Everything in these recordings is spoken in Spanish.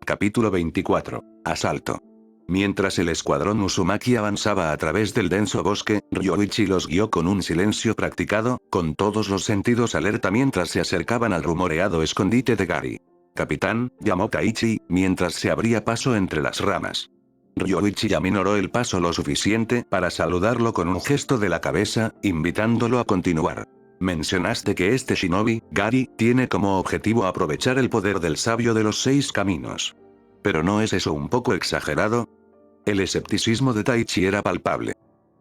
Capítulo 24. Asalto. Mientras el escuadrón Uzumaki avanzaba a través del denso bosque, Ryoichi los guió con un silencio practicado, con todos los sentidos alerta mientras se acercaban al rumoreado escondite de Gary. Capitán, llamó Taichi, mientras se abría paso entre las ramas. Ryoichi aminoró el paso lo suficiente para saludarlo con un gesto de la cabeza, invitándolo a continuar. Mencionaste que este shinobi, Gary, tiene como objetivo aprovechar el poder del sabio de los 6 caminos. ¿Pero no es eso un poco exagerado? El escepticismo de Taichi era palpable.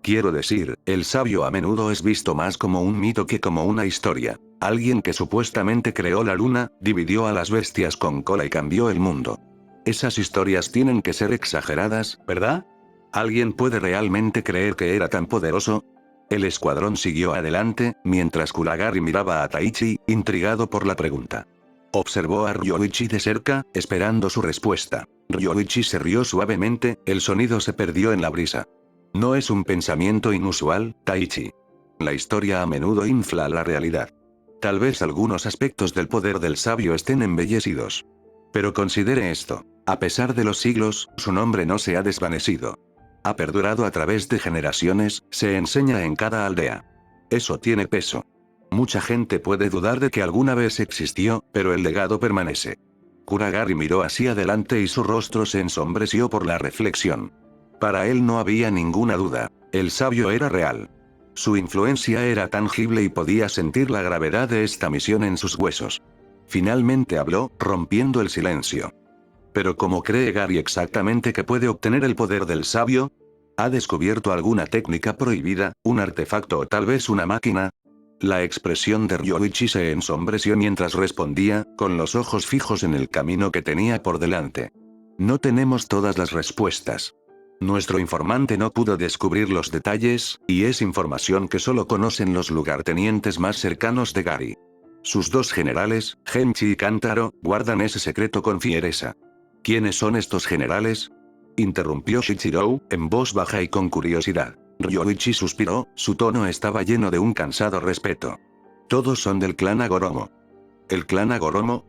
Quiero decir, el sabio a menudo es visto más como un mito que como una historia. Alguien que supuestamente creó la luna, dividió a las bestias con cola y cambió el mundo. Esas historias tienen que ser exageradas, ¿verdad? ¿Alguien puede realmente creer que era tan poderoso? El escuadrón siguió adelante, mientras Kuragari miraba a Taichi, intrigado por la pregunta. Observó a Ryoichi de cerca, esperando su respuesta. Ryoichi se rió suavemente, el sonido se perdió en la brisa. No es un pensamiento inusual, Taichi. La historia a menudo infla la realidad. Tal vez algunos aspectos del poder del sabio estén embellecidos. Pero considere esto. A pesar de los siglos, su nombre no se ha desvanecido. Ha perdurado a través de generaciones, se enseña en cada aldea. Eso tiene peso. Mucha gente puede dudar de que alguna vez existió, pero el legado permanece. Kuragari miró hacia adelante y su rostro se ensombreció por la reflexión. Para él no había ninguna duda. El sabio era real. Su influencia era tangible y podía sentir la gravedad de esta misión en sus huesos. Finalmente habló, rompiendo el silencio. ¿Pero cómo cree Gary exactamente que puede obtener el poder del sabio? ¿Ha descubierto alguna técnica prohibida, un artefacto o tal vez una máquina? La expresión de Ryoichi se ensombreció mientras respondía, con los ojos fijos en el camino que tenía por delante. No tenemos todas las respuestas. Nuestro informante no pudo descubrir los detalles, y es información que solo conocen los lugartenientes más cercanos de Gary. Sus 2 generales, Genchi y Kantaro, guardan ese secreto con fiereza. ¿Quiénes son estos generales? Interrumpió Shichirou, en voz baja y con curiosidad. Ryoichi suspiró, su tono estaba lleno de un cansado respeto. Todos son del clan Agoromo. ¿El clan Agoromo?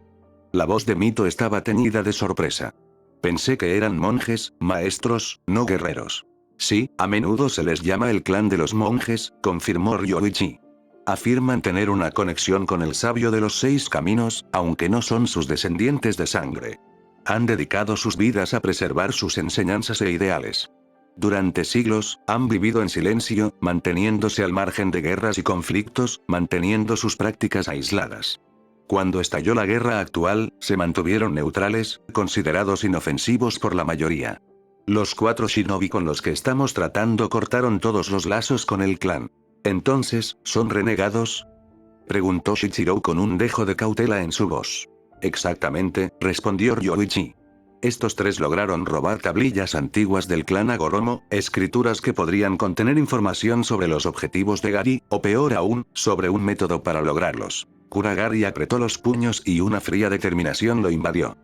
La voz de Mito estaba teñida de sorpresa. Pensé que eran monjes, maestros, no guerreros. Sí, a menudo se les llama el clan de los monjes, confirmó Ryoichi. Afirman tener una conexión con el sabio de los 6 caminos, aunque no son sus descendientes de sangre. Han dedicado sus vidas a preservar sus enseñanzas e ideales. Durante siglos, han vivido en silencio, manteniéndose al margen de guerras y conflictos, manteniendo sus prácticas aisladas. Cuando estalló la guerra actual, se mantuvieron neutrales, considerados inofensivos por la mayoría. Los 4 shinobi con los que estamos tratando cortaron todos los lazos con el clan. ¿Entonces, son renegados? Preguntó Shichirou con un dejo de cautela en su voz. Exactamente, respondió Ryoichi. Estos 3 lograron robar tablillas antiguas del clan Agoromo, escrituras que podrían contener información sobre los objetivos de Gary, o peor aún, sobre un método para lograrlos. Kuragari apretó los puños y una fría determinación lo invadió.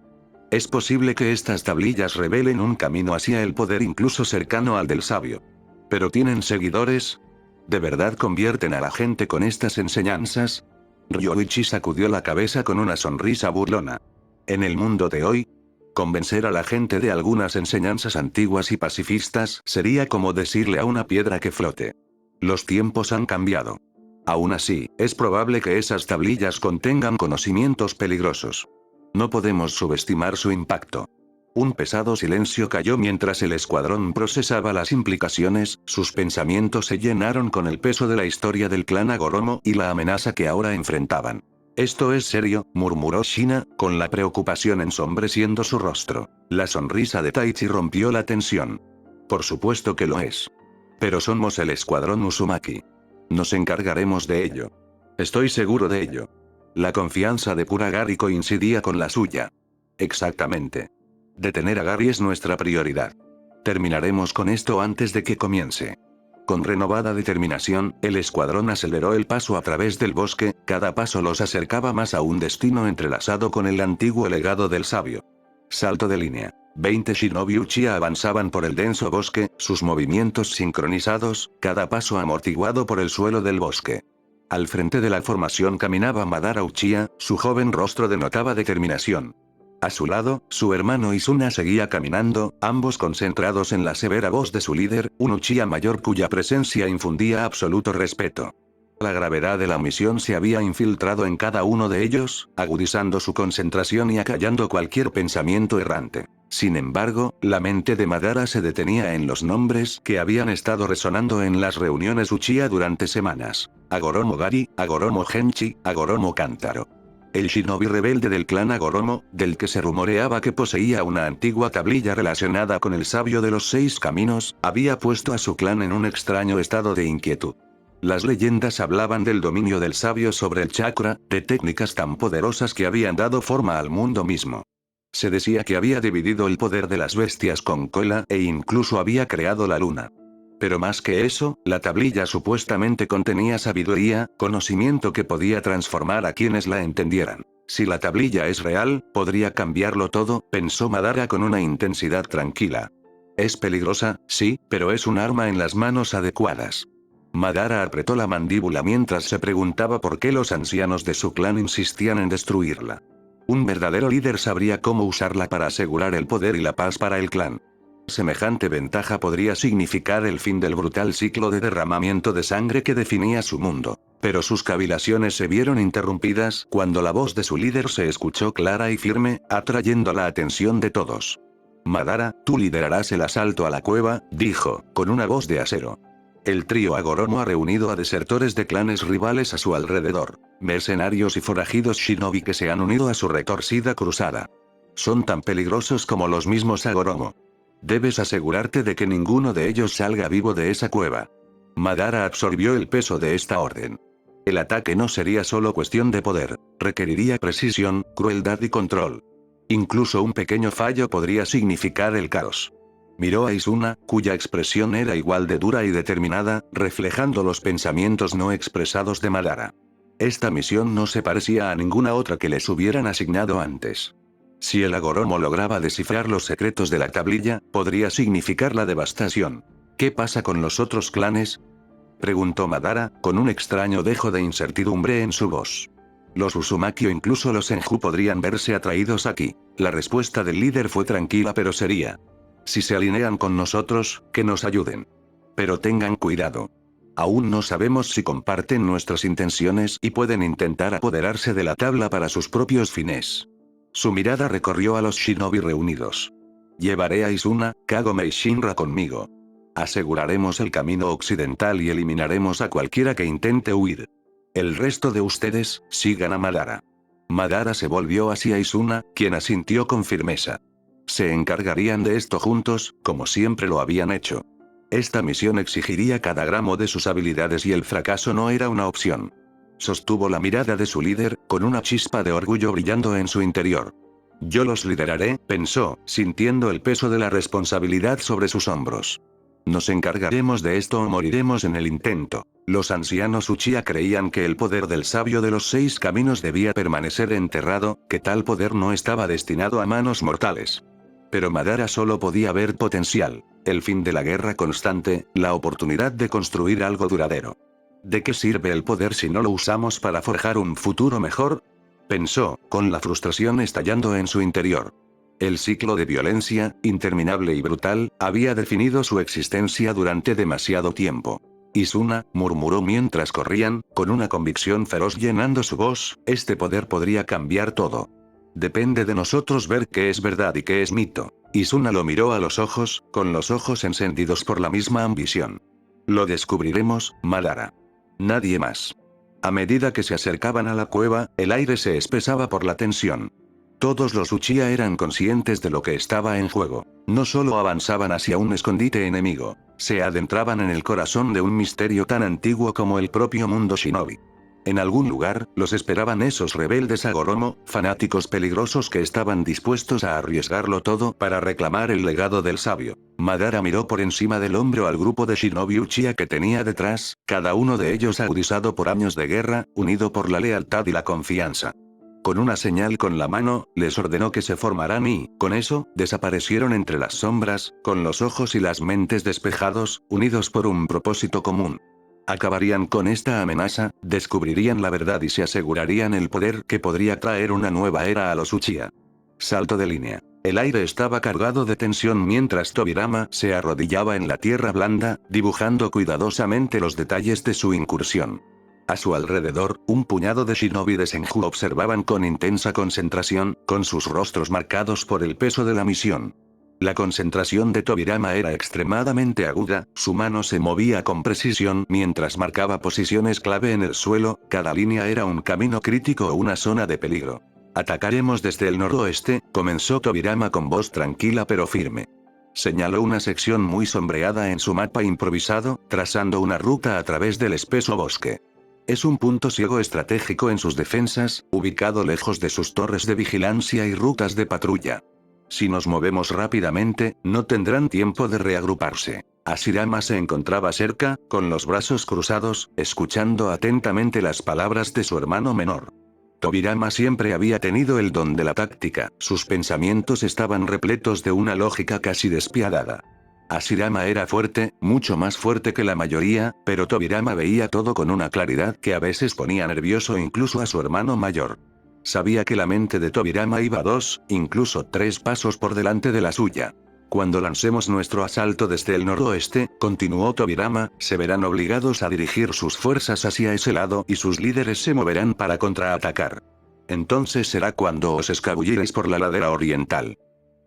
Es posible que estas tablillas revelen un camino hacia el poder incluso cercano al del sabio. ¿Pero tienen seguidores? ¿De verdad convierten a la gente con estas enseñanzas? Ryoichi sacudió la cabeza con una sonrisa burlona. En el mundo de hoy, convencer a la gente de algunas enseñanzas antiguas y pacifistas sería como decirle a una piedra que flote. Los tiempos han cambiado. Aún así, es probable que esas tablillas contengan conocimientos peligrosos. No podemos subestimar su impacto. Un pesado silencio cayó mientras el escuadrón procesaba las implicaciones, sus pensamientos se llenaron con el peso de la historia del clan Agoromo y la amenaza que ahora enfrentaban. Esto es serio, murmuró Shina, con la preocupación ensombreciendo su rostro. La sonrisa de Taichi rompió la tensión. Por supuesto que lo es. Pero somos el escuadrón Uzumaki. Nos encargaremos de ello. Estoy seguro de ello. La confianza de Kuragari coincidía con la suya. Exactamente. Detener a Gary es nuestra prioridad. Terminaremos con esto antes de que comience. Con renovada determinación, el escuadrón aceleró el paso a través del bosque, cada paso los acercaba más a un destino entrelazado con el antiguo legado del sabio. Salto de línea. 20 shinobi Uchiha avanzaban por el denso bosque, sus movimientos sincronizados, cada paso amortiguado por el suelo del bosque. Al frente de la formación caminaba Madara Uchiha, su joven rostro denotaba determinación. A su lado, su hermano Izuna seguía caminando, ambos concentrados en la severa voz de su líder, un Uchiha mayor cuya presencia infundía absoluto respeto. La gravedad de la misión se había infiltrado en cada uno de ellos, agudizando su concentración y acallando cualquier pensamiento errante. Sin embargo, la mente de Madara se detenía en los nombres que habían estado resonando en las reuniones Uchiha durante semanas. Agoromo Gari, Agoromo Genchi, Agoromo Kantaro. El shinobi rebelde del clan Agoromo, del que se rumoreaba que poseía una antigua tablilla relacionada con el sabio de los 6 caminos, había puesto a su clan en un extraño estado de inquietud. Las leyendas hablaban del dominio del sabio sobre el chakra, de técnicas tan poderosas que habían dado forma al mundo mismo. Se decía que había dividido el poder de las bestias con cola e incluso había creado la luna. Pero más que eso, la tablilla supuestamente contenía sabiduría, conocimiento que podía transformar a quienes la entendieran. Si la tablilla es real, podría cambiarlo todo, pensó Madara con una intensidad tranquila. Es peligrosa, sí, pero es un arma en las manos adecuadas. Madara apretó la mandíbula mientras se preguntaba por qué los ancianos de su clan insistían en destruirla. Un verdadero líder sabría cómo usarla para asegurar el poder y la paz para el clan. Semejante ventaja podría significar el fin del brutal ciclo de derramamiento de sangre que definía su mundo. Pero sus cavilaciones se vieron interrumpidas cuando la voz de su líder se escuchó clara y firme, atrayendo la atención de todos. Madara, tú liderarás el asalto a la cueva, dijo, con una voz de acero. El trío Agoromo ha reunido a desertores de clanes rivales a su alrededor, mercenarios y forajidos shinobi que se han unido a su retorcida cruzada. Son tan peligrosos como los mismos Agoromo. Debes asegurarte de que ninguno de ellos salga vivo de esa cueva. Madara absorbió el peso de esta orden. El ataque no sería solo cuestión de poder, requeriría precisión, crueldad y control. Incluso un pequeño fallo podría significar el caos. Miró a Izuna, cuya expresión era igual de dura y determinada, reflejando los pensamientos no expresados de Madara. Esta misión no se parecía a ninguna otra que les hubieran asignado antes. Si el Agoromo lograba descifrar los secretos de la tablilla, podría significar la devastación. ¿Qué pasa con los otros clanes?, preguntó Madara, con un extraño dejo de incertidumbre en su voz. Los Uzumaki o incluso los Senju podrían verse atraídos aquí. La respuesta del líder fue tranquila pero seria. Si se alinean con nosotros, que nos ayuden. Pero tengan cuidado. Aún no sabemos si comparten nuestras intenciones y pueden intentar apoderarse de la tabla para sus propios fines. Su mirada recorrió a los shinobi reunidos. Llevaré a Izuna, Kagome y Shinra conmigo. Aseguraremos el camino occidental y eliminaremos a cualquiera que intente huir. El resto de ustedes, sigan a Madara. Madara se volvió hacia Izuna, quien asintió con firmeza. Se encargarían de esto juntos, como siempre lo habían hecho. Esta misión exigiría cada gramo de sus habilidades y el fracaso no era una opción. Sostuvo la mirada de su líder, con una chispa de orgullo brillando en su interior. Yo los lideraré, pensó, sintiendo el peso de la responsabilidad sobre sus hombros. Nos encargaremos de esto o moriremos en el intento. Los ancianos Uchiha creían que el poder del sabio de los 6 caminos debía permanecer enterrado, que tal poder no estaba destinado a manos mortales. Pero Madara solo podía ver potencial, el fin de la guerra constante, la oportunidad de construir algo duradero. ¿De qué sirve el poder si no lo usamos para forjar un futuro mejor?, pensó, con la frustración estallando en su interior. El ciclo de violencia, interminable y brutal, había definido su existencia durante demasiado tiempo. Izuna, murmuró mientras corrían, con una convicción feroz llenando su voz, este poder podría cambiar todo. Depende de nosotros ver qué es verdad y qué es mito. Izuna lo miró a los ojos, con los ojos encendidos por la misma ambición. Lo descubriremos, Madara. Nadie más. A medida que se acercaban a la cueva, el aire se espesaba por la tensión. Todos los Uchiha eran conscientes de lo que estaba en juego. No solo avanzaban hacia un escondite enemigo, se adentraban en el corazón de un misterio tan antiguo como el propio mundo shinobi. En algún lugar, los esperaban esos rebeldes Agoromo, fanáticos peligrosos que estaban dispuestos a arriesgarlo todo para reclamar el legado del sabio. Madara miró por encima del hombro al grupo de shinobi Uchiha que tenía detrás, cada uno de ellos agudizado por años de guerra, unido por la lealtad y la confianza. Con una señal con la mano, les ordenó que se formaran y, con eso, desaparecieron entre las sombras, con los ojos y las mentes despejados, unidos por un propósito común. Acabarían con esta amenaza, descubrirían la verdad y se asegurarían el poder que podría traer una nueva era a los Uchiha. Salto de línea. El aire estaba cargado de tensión mientras Tobirama se arrodillaba en la tierra blanda, dibujando cuidadosamente los detalles de su incursión. A su alrededor, un puñado de shinobi de Senju observaban con intensa concentración, con sus rostros marcados por el peso de la misión. La concentración de Tobirama era extremadamente aguda, su mano se movía con precisión mientras marcaba posiciones clave en el suelo, cada línea era un camino crítico o una zona de peligro. Atacaremos desde el noroeste, comenzó Tobirama con voz tranquila pero firme. Señaló una sección muy sombreada en su mapa improvisado, trazando una ruta a través del espeso bosque. Es un punto ciego estratégico en sus defensas, ubicado lejos de sus torres de vigilancia y rutas de patrulla. Si nos movemos rápidamente, no tendrán tiempo de reagruparse. Hashirama se encontraba cerca, con los brazos cruzados, escuchando atentamente las palabras de su hermano menor. Tobirama siempre había tenido el don de la táctica, sus pensamientos estaban repletos de una lógica casi despiadada. Hashirama era fuerte, mucho más fuerte que la mayoría, pero Tobirama veía todo con una claridad que a veces ponía nervioso incluso a su hermano mayor. Sabía que la mente de Tobirama iba 2, incluso 3 pasos por delante de la suya. Cuando lancemos nuestro asalto desde el noroeste, continuó Tobirama, se verán obligados a dirigir sus fuerzas hacia ese lado y sus líderes se moverán para contraatacar. Entonces será cuando os escabulliréis por la ladera oriental.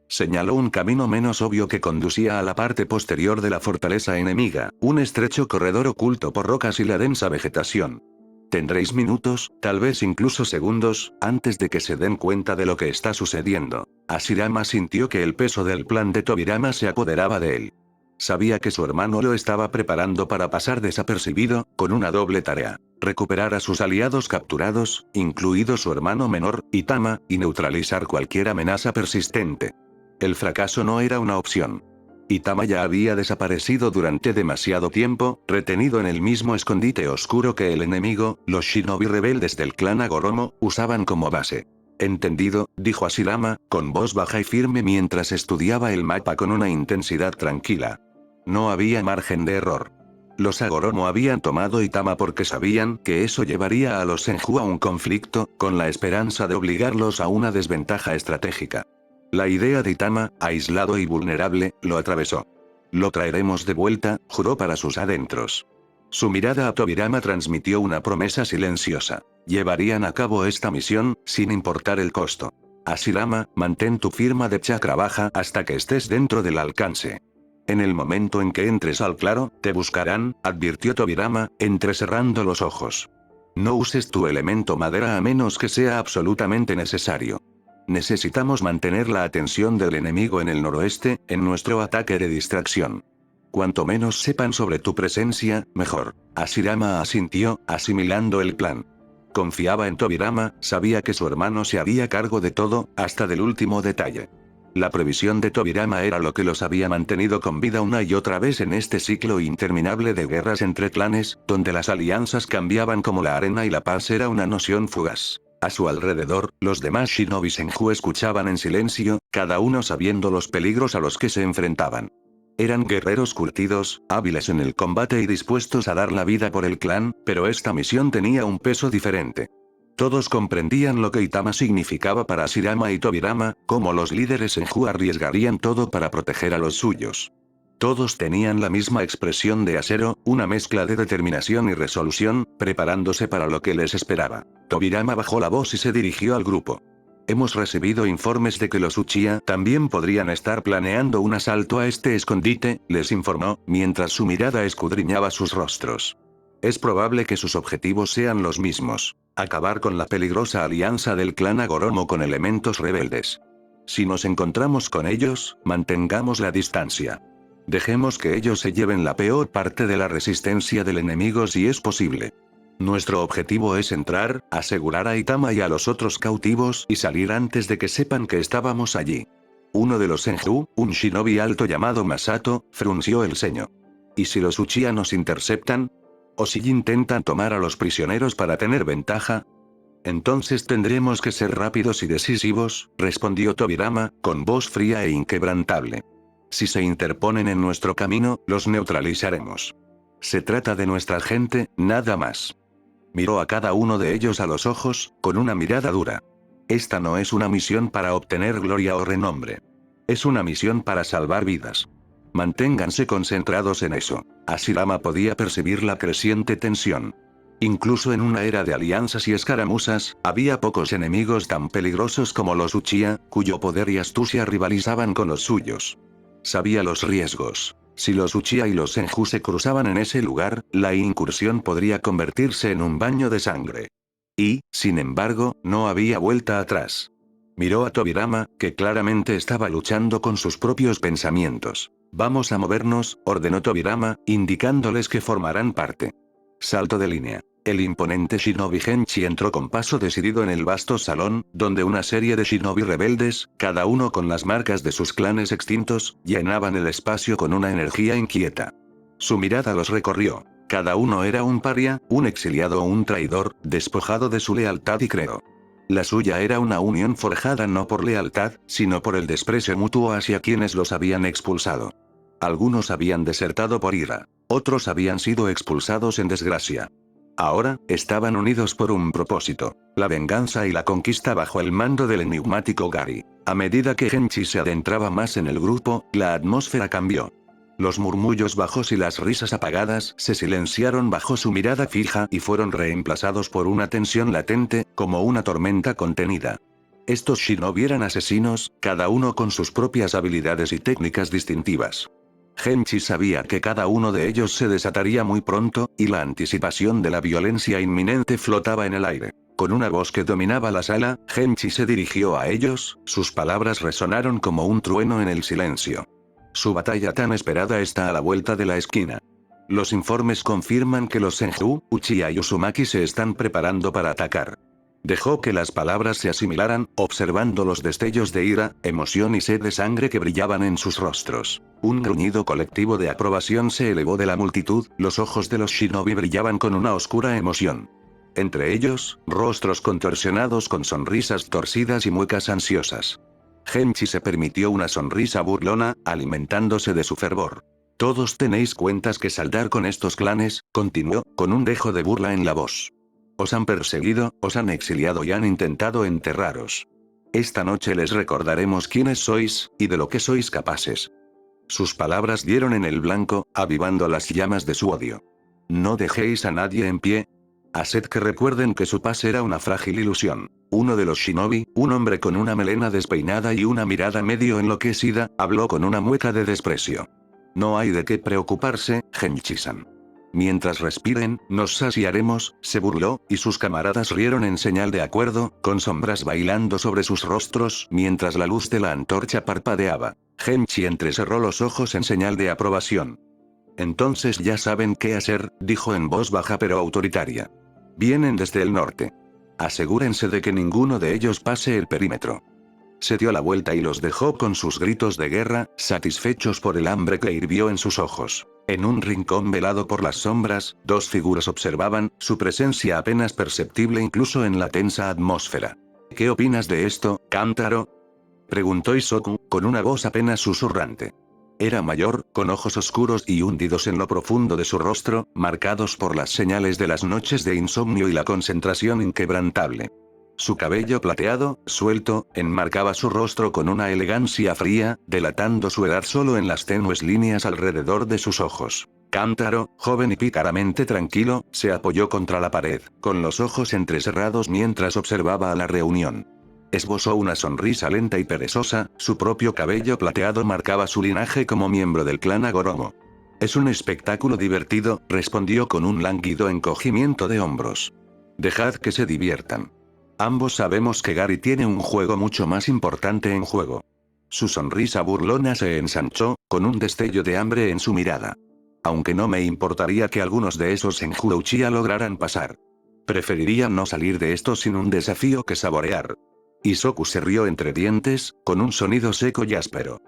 Señaló un camino menos obvio que conducía a la parte posterior de la fortaleza enemiga, un estrecho corredor oculto por rocas y la densa vegetación. Tendréis minutos, tal vez incluso segundos, antes de que se den cuenta de lo que está sucediendo. Hashirama sintió que el peso del plan de Tobirama se apoderaba de él. Sabía que su hermano lo estaba preparando para pasar desapercibido, con una doble tarea: recuperar a sus aliados capturados, incluido su hermano menor, Itama, y neutralizar cualquier amenaza persistente. El fracaso no era una opción. Itama ya había desaparecido durante demasiado tiempo, retenido en el mismo escondite oscuro que el enemigo, los shinobi rebeldes del clan Agoromo, usaban como base. Entendido, dijo Hashirama, con voz baja y firme mientras estudiaba el mapa con una intensidad tranquila. No había margen de error. Los Agoromo habían tomado Itama porque sabían que eso llevaría a los Senju a un conflicto, con la esperanza de obligarlos a una desventaja estratégica. La idea de Itama, aislado y vulnerable, lo atravesó. Lo traeremos de vuelta, juró para sus adentros. Su mirada a Tobirama transmitió una promesa silenciosa. Llevarían a cabo esta misión, sin importar el costo. Hashirama, mantén tu firma de chakra baja hasta que estés dentro del alcance. En el momento en que entres al claro, te buscarán, advirtió Tobirama, entrecerrando los ojos. No uses tu elemento madera a menos que sea absolutamente necesario. Necesitamos mantener la atención del enemigo en el noroeste, en nuestro ataque de distracción. Cuanto menos sepan sobre tu presencia, mejor. Hashirama asintió, asimilando el plan. Confiaba en Tobirama, sabía que su hermano se haría cargo de todo, hasta del último detalle. La previsión de Tobirama era lo que los había mantenido con vida una y otra vez en este ciclo interminable de guerras entre clanes, donde las alianzas cambiaban como la arena y la paz era una noción fugaz. A su alrededor, los demás shinobi Senju escuchaban en silencio, cada uno sabiendo los peligros a los que se enfrentaban. Eran guerreros curtidos, hábiles en el combate y dispuestos a dar la vida por el clan, pero esta misión tenía un peso diferente. Todos comprendían lo que Itama significaba para Hashirama y Tobirama, cómo los líderes Senju arriesgarían todo para proteger a los suyos. Todos tenían la misma expresión de acero, una mezcla de determinación y resolución, preparándose para lo que les esperaba. Tobirama bajó la voz y se dirigió al grupo. Hemos recibido informes de que los Uchiha también podrían estar planeando un asalto a este escondite, les informó, mientras su mirada escudriñaba sus rostros. Es probable que sus objetivos sean los mismos: acabar con la peligrosa alianza del clan Agoromo con elementos rebeldes. Si nos encontramos con ellos, mantengamos la distancia. Dejemos que ellos se lleven la peor parte de la resistencia del enemigo si es posible. Nuestro objetivo es entrar, asegurar a Itama y a los otros cautivos y salir antes de que sepan que estábamos allí. Uno de los Senju, un shinobi alto llamado Masato, frunció el ceño. ¿Y si los Uchiha nos interceptan? ¿O si intentan tomar a los prisioneros para tener ventaja? Entonces tendremos que ser rápidos y decisivos, respondió Tobirama, con voz fría e inquebrantable. Si se interponen en nuestro camino, los neutralizaremos. Se trata de nuestra gente, nada más. Miró a cada uno de ellos a los ojos, con una mirada dura. Esta no es una misión para obtener gloria o renombre. Es una misión para salvar vidas. Manténganse concentrados en eso. Hashirama podía percibir la creciente tensión. Incluso en una era de alianzas y escaramuzas, había pocos enemigos tan peligrosos como los Uchiha, cuyo poder y astucia rivalizaban con los suyos. Sabía los riesgos. Si los Uchiha y los Senju se cruzaban en ese lugar, la incursión podría convertirse en un baño de sangre. Y, sin embargo, no había vuelta atrás. Miró a Tobirama, que claramente estaba luchando con sus propios pensamientos. Vamos a movernos, ordenó Tobirama, indicándoles que formarán parte. Salto de línea. El imponente shinobi Genchi entró con paso decidido en el vasto salón, donde una serie de shinobi rebeldes, cada uno con las marcas de sus clanes extintos, llenaban el espacio con una energía inquieta. Su mirada los recorrió. Cada uno era un paria, un exiliado o un traidor, despojado de su lealtad y credo. La suya era una unión forjada no por lealtad, sino por el desprecio mutuo hacia quienes los habían expulsado. Algunos habían desertado por ira. Otros habían sido expulsados en desgracia. Ahora, estaban unidos por un propósito: la venganza y la conquista bajo el mando del enigmático Gary. A medida que Genchi se adentraba más en el grupo, la atmósfera cambió. Los murmullos bajos y las risas apagadas se silenciaron bajo su mirada fija y fueron reemplazados por una tensión latente, como una tormenta contenida. Estos shinobi eran asesinos, cada uno con sus propias habilidades y técnicas distintivas. Genchi sabía que cada uno de ellos se desataría muy pronto, y la anticipación de la violencia inminente flotaba en el aire. Con una voz que dominaba la sala, Genchi se dirigió a ellos, sus palabras resonaron como un trueno en el silencio. Su batalla tan esperada está a la vuelta de la esquina. Los informes confirman que los Senju, Uchiha y Uzumaki se están preparando para atacar. Dejó que las palabras se asimilaran, observando los destellos de ira, emoción y sed de sangre que brillaban en sus rostros. Un gruñido colectivo de aprobación se elevó de la multitud, los ojos de los shinobi brillaban con una oscura emoción. Entre ellos, rostros contorsionados con sonrisas torcidas y muecas ansiosas. Genchi se permitió una sonrisa burlona, alimentándose de su fervor. Todos tenéis cuentas que saldar con estos clanes, continuó, con un dejo de burla en la voz. Os han perseguido, os han exiliado y han intentado enterraros. Esta noche les recordaremos quiénes sois, y de lo que sois capaces. Sus palabras dieron en el blanco, avivando las llamas de su odio. No dejéis a nadie en pie. Haced que recuerden que su paz era una frágil ilusión. Uno de los shinobi, un hombre con una melena despeinada y una mirada medio enloquecida, habló con una mueca de desprecio. No hay de qué preocuparse, Genchi-san. Mientras respiren, nos saciaremos, se burló, y sus camaradas rieron en señal de acuerdo, con sombras bailando sobre sus rostros, mientras la luz de la antorcha parpadeaba. Genchi entrecerró los ojos en señal de aprobación. Entonces ya saben qué hacer, dijo en voz baja pero autoritaria. Vienen desde el norte. Asegúrense de que ninguno de ellos pase el perímetro. Se dio la vuelta y los dejó con sus gritos de guerra, satisfechos por el hambre que hirvió en sus ojos. En un rincón velado por las sombras, dos figuras observaban, su presencia apenas perceptible incluso en la tensa atmósfera. ¿Qué opinas de esto, Kantaro?, preguntó Isoku, con una voz apenas susurrante. Era mayor, con ojos oscuros y hundidos en lo profundo de su rostro, marcados por las señales de las noches de insomnio y la concentración inquebrantable. Su cabello plateado, suelto, enmarcaba su rostro con una elegancia fría, delatando su edad solo en las tenues líneas alrededor de sus ojos. Kantaro, joven y pícaramente tranquilo, se apoyó contra la pared, con los ojos entrecerrados mientras observaba a la reunión. Esbozó una sonrisa lenta y perezosa, su propio cabello plateado marcaba su linaje como miembro del clan Agoromo. Es un espectáculo divertido, respondió con un lánguido encogimiento de hombros. Dejad que se diviertan. Ambos sabemos que Gary tiene un juego mucho más importante en juego. Su sonrisa burlona se ensanchó, con un destello de hambre en su mirada. Aunque no me importaría que algunos de esos Senju Uchiha lograran pasar. Preferiría no salir de esto sin un desafío que saborear. Isoku se rió entre dientes, con un sonido seco y áspero.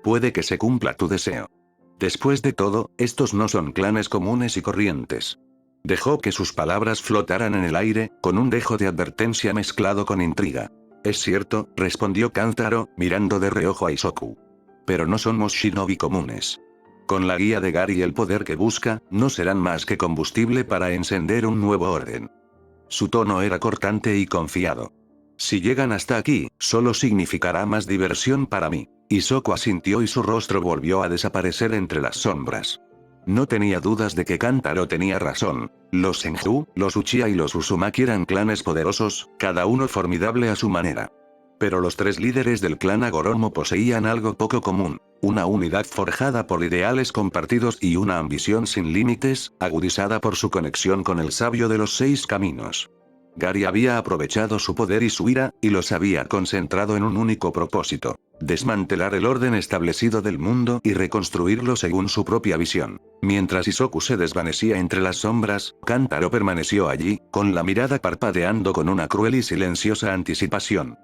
Puede que se cumpla tu deseo. Después de todo, estos no son clanes comunes y corrientes. Dejó que sus palabras flotaran en el aire, con un dejo de advertencia mezclado con intriga. Es cierto, respondió Kantaro, mirando de reojo a Isoku. Pero no somos shinobi comunes. Con la guía de Gary y el poder que busca, no serán más que combustible para encender un nuevo orden. Su tono era cortante y confiado. Si llegan hasta aquí, solo significará más diversión para mí. Hisoka asintió y su rostro volvió a desaparecer entre las sombras. No tenía dudas de que Kantaro tenía razón. Los Senju, los Uchiha y los Uzumaki eran clanes poderosos, cada uno formidable a su manera. Pero los tres líderes del clan Agoromo poseían algo poco común, una unidad forjada por ideales compartidos y una ambición sin límites, agudizada por su conexión con el sabio de los 6 caminos. Gary había aprovechado su poder y su ira, y los había concentrado en un único propósito: desmantelar el orden establecido del mundo y reconstruirlo según su propia visión. Mientras Isoku se desvanecía entre las sombras, Kantaro permaneció allí, con la mirada parpadeando con una cruel y silenciosa anticipación.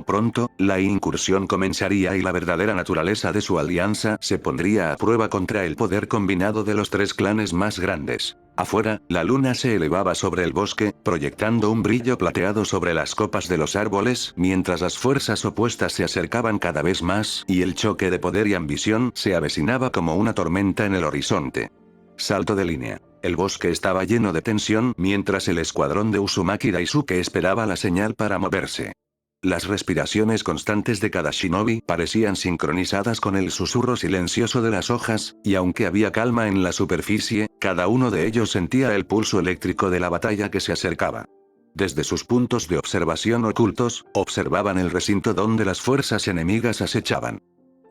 Pronto, la incursión comenzaría y la verdadera naturaleza de su alianza se pondría a prueba contra el poder combinado de los 3 clanes más grandes. Afuera, la luna se elevaba sobre el bosque, proyectando un brillo plateado sobre las copas de los árboles, mientras las fuerzas opuestas se acercaban cada vez más, y el choque de poder y ambición se avecinaba como una tormenta en el horizonte. Salto de línea. El bosque estaba lleno de tensión mientras el escuadrón de Uzumaki Daisuke esperaba la señal para moverse. Las respiraciones constantes de cada shinobi parecían sincronizadas con el susurro silencioso de las hojas, y aunque había calma en la superficie, cada uno de ellos sentía el pulso eléctrico de la batalla que se acercaba. Desde sus puntos de observación ocultos, observaban el recinto donde las fuerzas enemigas acechaban.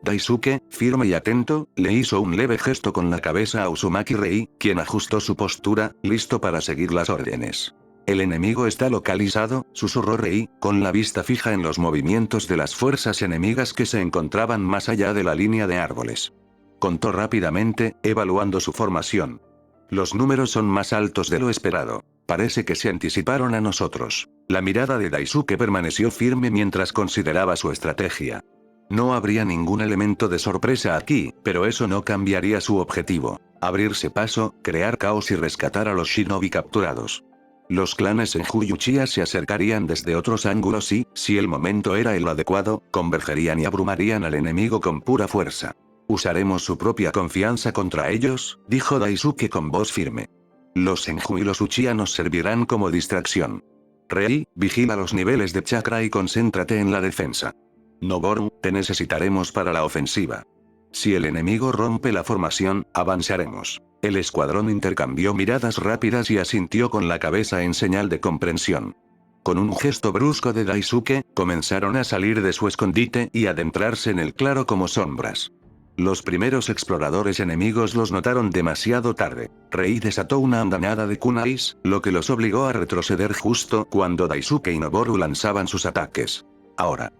Daisuke, firme y atento, le hizo un leve gesto con la cabeza a Uzumaki Rei, quien ajustó su postura, listo para seguir las órdenes. El enemigo está localizado, susurró Rei, con la vista fija en los movimientos de las fuerzas enemigas que se encontraban más allá de la línea de árboles. Contó rápidamente, evaluando su formación. Los números son más altos de lo esperado. Parece que se anticiparon a nosotros. La mirada de Daisuke permaneció firme mientras consideraba su estrategia. No habría ningún elemento de sorpresa aquí, pero eso no cambiaría su objetivo: abrirse paso, crear caos y rescatar a los shinobi capturados. Los clanes Senju y Uchiha se acercarían desde otros ángulos y, si el momento era el adecuado, convergerían y abrumarían al enemigo con pura fuerza. Usaremos su propia confianza contra ellos, dijo Daisuke con voz firme. Los Senju y los Uchiha nos servirán como distracción. Rei, vigila los niveles de chakra y concéntrate en la defensa. Noboru, te necesitaremos para la ofensiva. Si el enemigo rompe la formación, avanzaremos. El escuadrón intercambió miradas rápidas y asintió con la cabeza en señal de comprensión. Con un gesto brusco de Daisuke, comenzaron a salir de su escondite y adentrarse en el claro como sombras. Los primeros exploradores enemigos los notaron demasiado tarde. Rei desató una andanada de kunais, lo que los obligó a retroceder justo cuando Daisuke y Noboru lanzaban sus ataques. Ahora,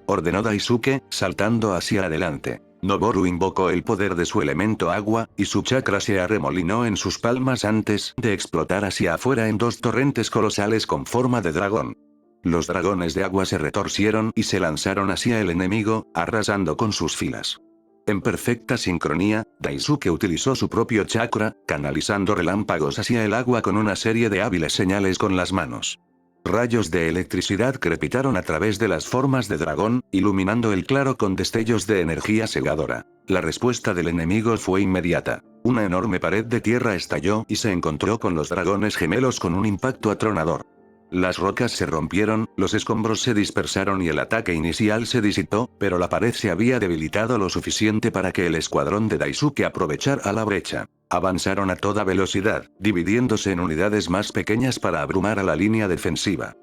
ordenó Daisuke, saltando hacia adelante. Noboru invocó el poder de su elemento agua, y su chakra se arremolinó en sus palmas antes de explotar hacia afuera en 2 torrentes colosales con forma de dragón. Los dragones de agua se retorcieron y se lanzaron hacia el enemigo, arrasando con sus filas. En perfecta sincronía, Daisuke utilizó su propio chakra, canalizando relámpagos hacia el agua con una serie de hábiles señales con las manos. Rayos de electricidad crepitaron a través de las formas de dragón, iluminando el claro con destellos de energía cegadora. La respuesta del enemigo fue inmediata. Una enorme pared de tierra estalló y se encontró con los dragones gemelos con un impacto atronador. Las rocas se rompieron, los escombros se dispersaron y el ataque inicial se disipó, pero la pared se había debilitado lo suficiente para que el escuadrón de Daisuke aprovechara la brecha. Avanzaron a toda velocidad, dividiéndose en unidades más pequeñas para abrumar a la línea defensiva.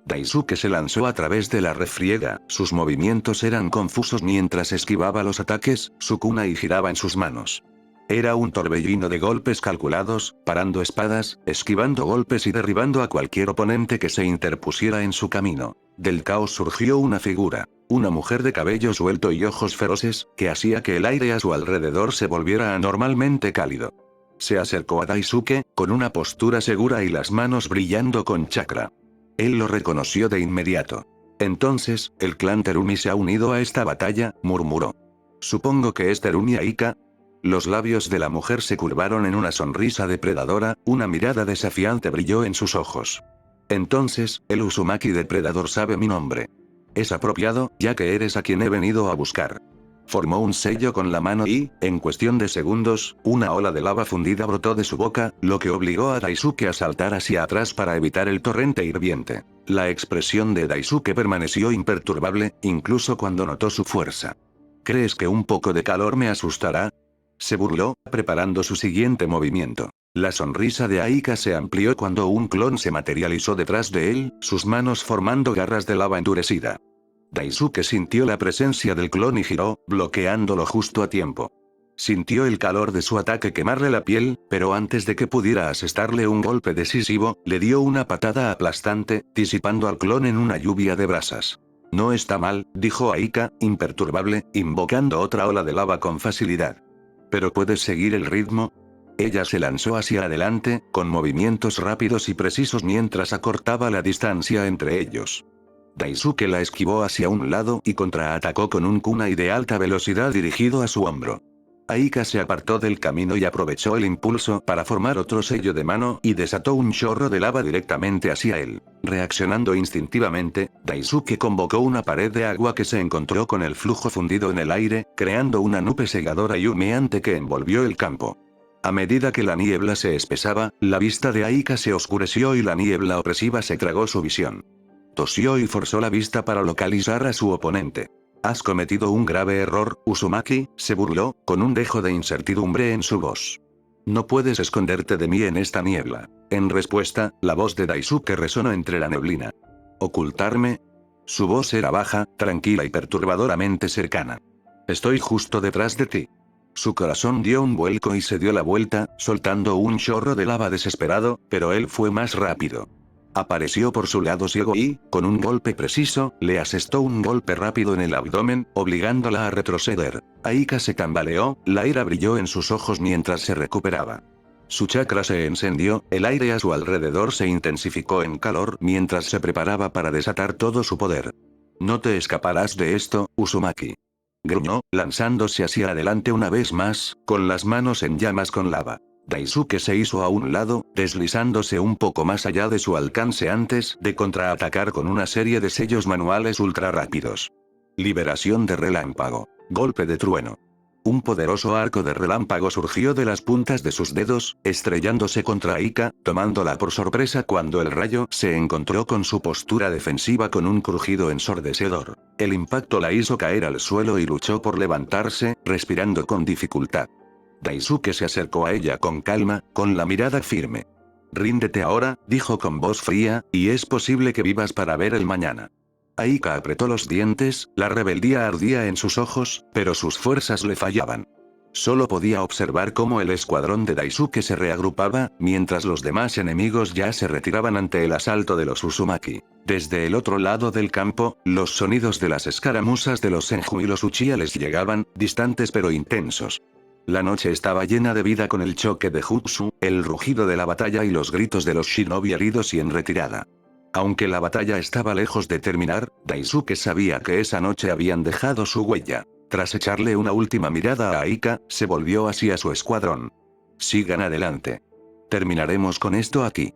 Daisuke se lanzó a través de la refriega, sus movimientos eran confusos mientras esquivaba los ataques, su kunai giraba en sus manos. Era un torbellino de golpes calculados, parando espadas, esquivando golpes y derribando a cualquier oponente que se interpusiera en su camino. Del caos surgió una figura, una mujer de cabello suelto y ojos feroces, que hacía que el aire a su alrededor se volviera anormalmente cálido. Se acercó a Daisuke, con una postura segura y las manos brillando con chakra. Él lo reconoció de inmediato. Entonces, el clan Terumi se ha unido a esta batalla, murmuró. Supongo que es Terumi Aika. Los labios de la mujer se curvaron en una sonrisa depredadora, una mirada desafiante brilló en sus ojos. Entonces, el Uzumaki depredador sabe mi nombre. Es apropiado, ya que eres a quien he venido a buscar. Formó un sello con la mano y, en cuestión de segundos, una ola de lava fundida brotó de su boca, lo que obligó a Daisuke a saltar hacia atrás para evitar el torrente hirviente. La expresión de Daisuke permaneció imperturbable, incluso cuando notó su fuerza. ¿Crees que un poco de calor me asustará? Se burló, preparando su siguiente movimiento. La sonrisa de Aika se amplió cuando un clon se materializó detrás de él, sus manos formando garras de lava endurecida. Daisuke sintió la presencia del clon y giró, bloqueándolo justo a tiempo. Sintió el calor de su ataque quemarle la piel, pero antes de que pudiera asestarle un golpe decisivo, le dio una patada aplastante, disipando al clon en una lluvia de brasas. No está mal, dijo Aika, imperturbable, invocando otra ola de lava con facilidad. ¿Pero puedes seguir el ritmo? Ella se lanzó hacia adelante, con movimientos rápidos y precisos mientras acortaba la distancia entre ellos. Daisuke la esquivó hacia un lado y contraatacó con un kunai de alta velocidad dirigido a su hombro. Aika se apartó del camino y aprovechó el impulso para formar otro sello de mano y desató un chorro de lava directamente hacia él. Reaccionando instintivamente, Daisuke convocó una pared de agua que se encontró con el flujo fundido en el aire, creando una nube cegadora y humeante que envolvió el campo. A medida que la niebla se espesaba, la vista de Aika se oscureció y la niebla opresiva se tragó su visión. Tosió y forzó la vista para localizar a su oponente. Has cometido un grave error, Uzumaki, se burló, con un dejo de incertidumbre en su voz. No puedes esconderte de mí en esta niebla. En respuesta, la voz de Daisuke resonó entre la neblina. ¿Ocultarme? Su voz era baja, tranquila y perturbadoramente cercana. Estoy justo detrás de ti. Su corazón dio un vuelco y se dio la vuelta, soltando un chorro de lava desesperado, pero él fue más rápido. Apareció por su lado ciego y, con un golpe preciso, le asestó un golpe rápido en el abdomen, obligándola a retroceder. Aika se tambaleó, la ira brilló en sus ojos mientras se recuperaba. Su chakra se encendió, el aire a su alrededor se intensificó en calor mientras se preparaba para desatar todo su poder. No te escaparás de esto, Uzumaki. Gruñó, lanzándose hacia adelante una vez más, con las manos en llamas con lava. Daisuke se hizo a un lado, deslizándose un poco más allá de su alcance antes de contraatacar con una serie de sellos manuales ultra rápidos. Liberación de relámpago. Golpe de trueno. Un poderoso arco de relámpago surgió de las puntas de sus dedos, estrellándose contra Aika, tomándola por sorpresa cuando el rayo se encontró con su postura defensiva con un crujido ensordecedor. El impacto la hizo caer al suelo y luchó por levantarse, respirando con dificultad. Daisuke se acercó a ella con calma, con la mirada firme. Ríndete ahora, dijo con voz fría, y es posible que vivas para ver el mañana. Aika apretó los dientes, la rebeldía ardía en sus ojos, pero sus fuerzas le fallaban. Solo podía observar cómo el escuadrón de Daisuke se reagrupaba, mientras los demás enemigos ya se retiraban ante el asalto de los Uzumaki. Desde el otro lado del campo, los sonidos de las escaramuzas de los Senju y los Uchiha les llegaban, distantes pero intensos. La noche estaba llena de vida con el choque de jutsu, el rugido de la batalla y los gritos de los shinobi heridos y en retirada. Aunque la batalla estaba lejos de terminar, Daisuke sabía que esa noche habían dejado su huella. Tras echarle una última mirada a Aika, se volvió hacia su escuadrón. Sigan adelante. Terminaremos con esto aquí.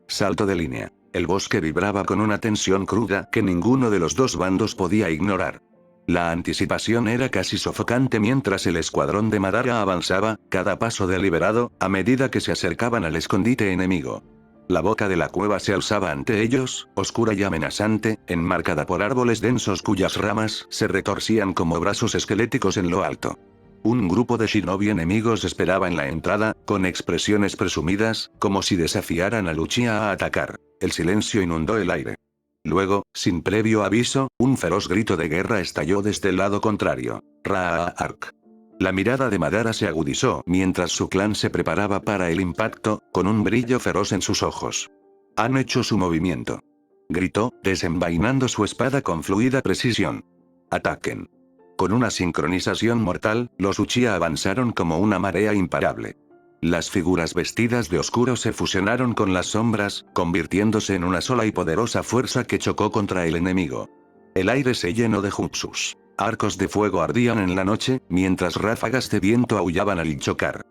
Salto de línea. El bosque vibraba con una tensión cruda que ninguno de los dos bandos podía ignorar. La anticipación era casi sofocante mientras el escuadrón de Madara avanzaba, cada paso deliberado, a medida que se acercaban al escondite enemigo. La boca de la cueva se alzaba ante ellos, oscura y amenazante, enmarcada por árboles densos cuyas ramas se retorcían como brazos esqueléticos en lo alto. Un grupo de shinobi enemigos esperaba en la entrada, con expresiones presumidas, como si desafiaran al Uchiha a atacar. El silencio inundó el aire. Luego, sin previo aviso, un feroz grito de guerra estalló desde el lado contrario. Ra-ark. La mirada de Madara se agudizó mientras su clan se preparaba para el impacto, con un brillo feroz en sus ojos. Han hecho su movimiento. Gritó, desenvainando su espada con fluida precisión. Ataquen. Con una sincronización mortal, los Uchiha avanzaron como una marea imparable. Las figuras vestidas de oscuro se fusionaron con las sombras, convirtiéndose en una sola y poderosa fuerza que chocó contra el enemigo. El aire se llenó de jutsus. Arcos de fuego ardían en la noche, mientras ráfagas de viento aullaban al chocar.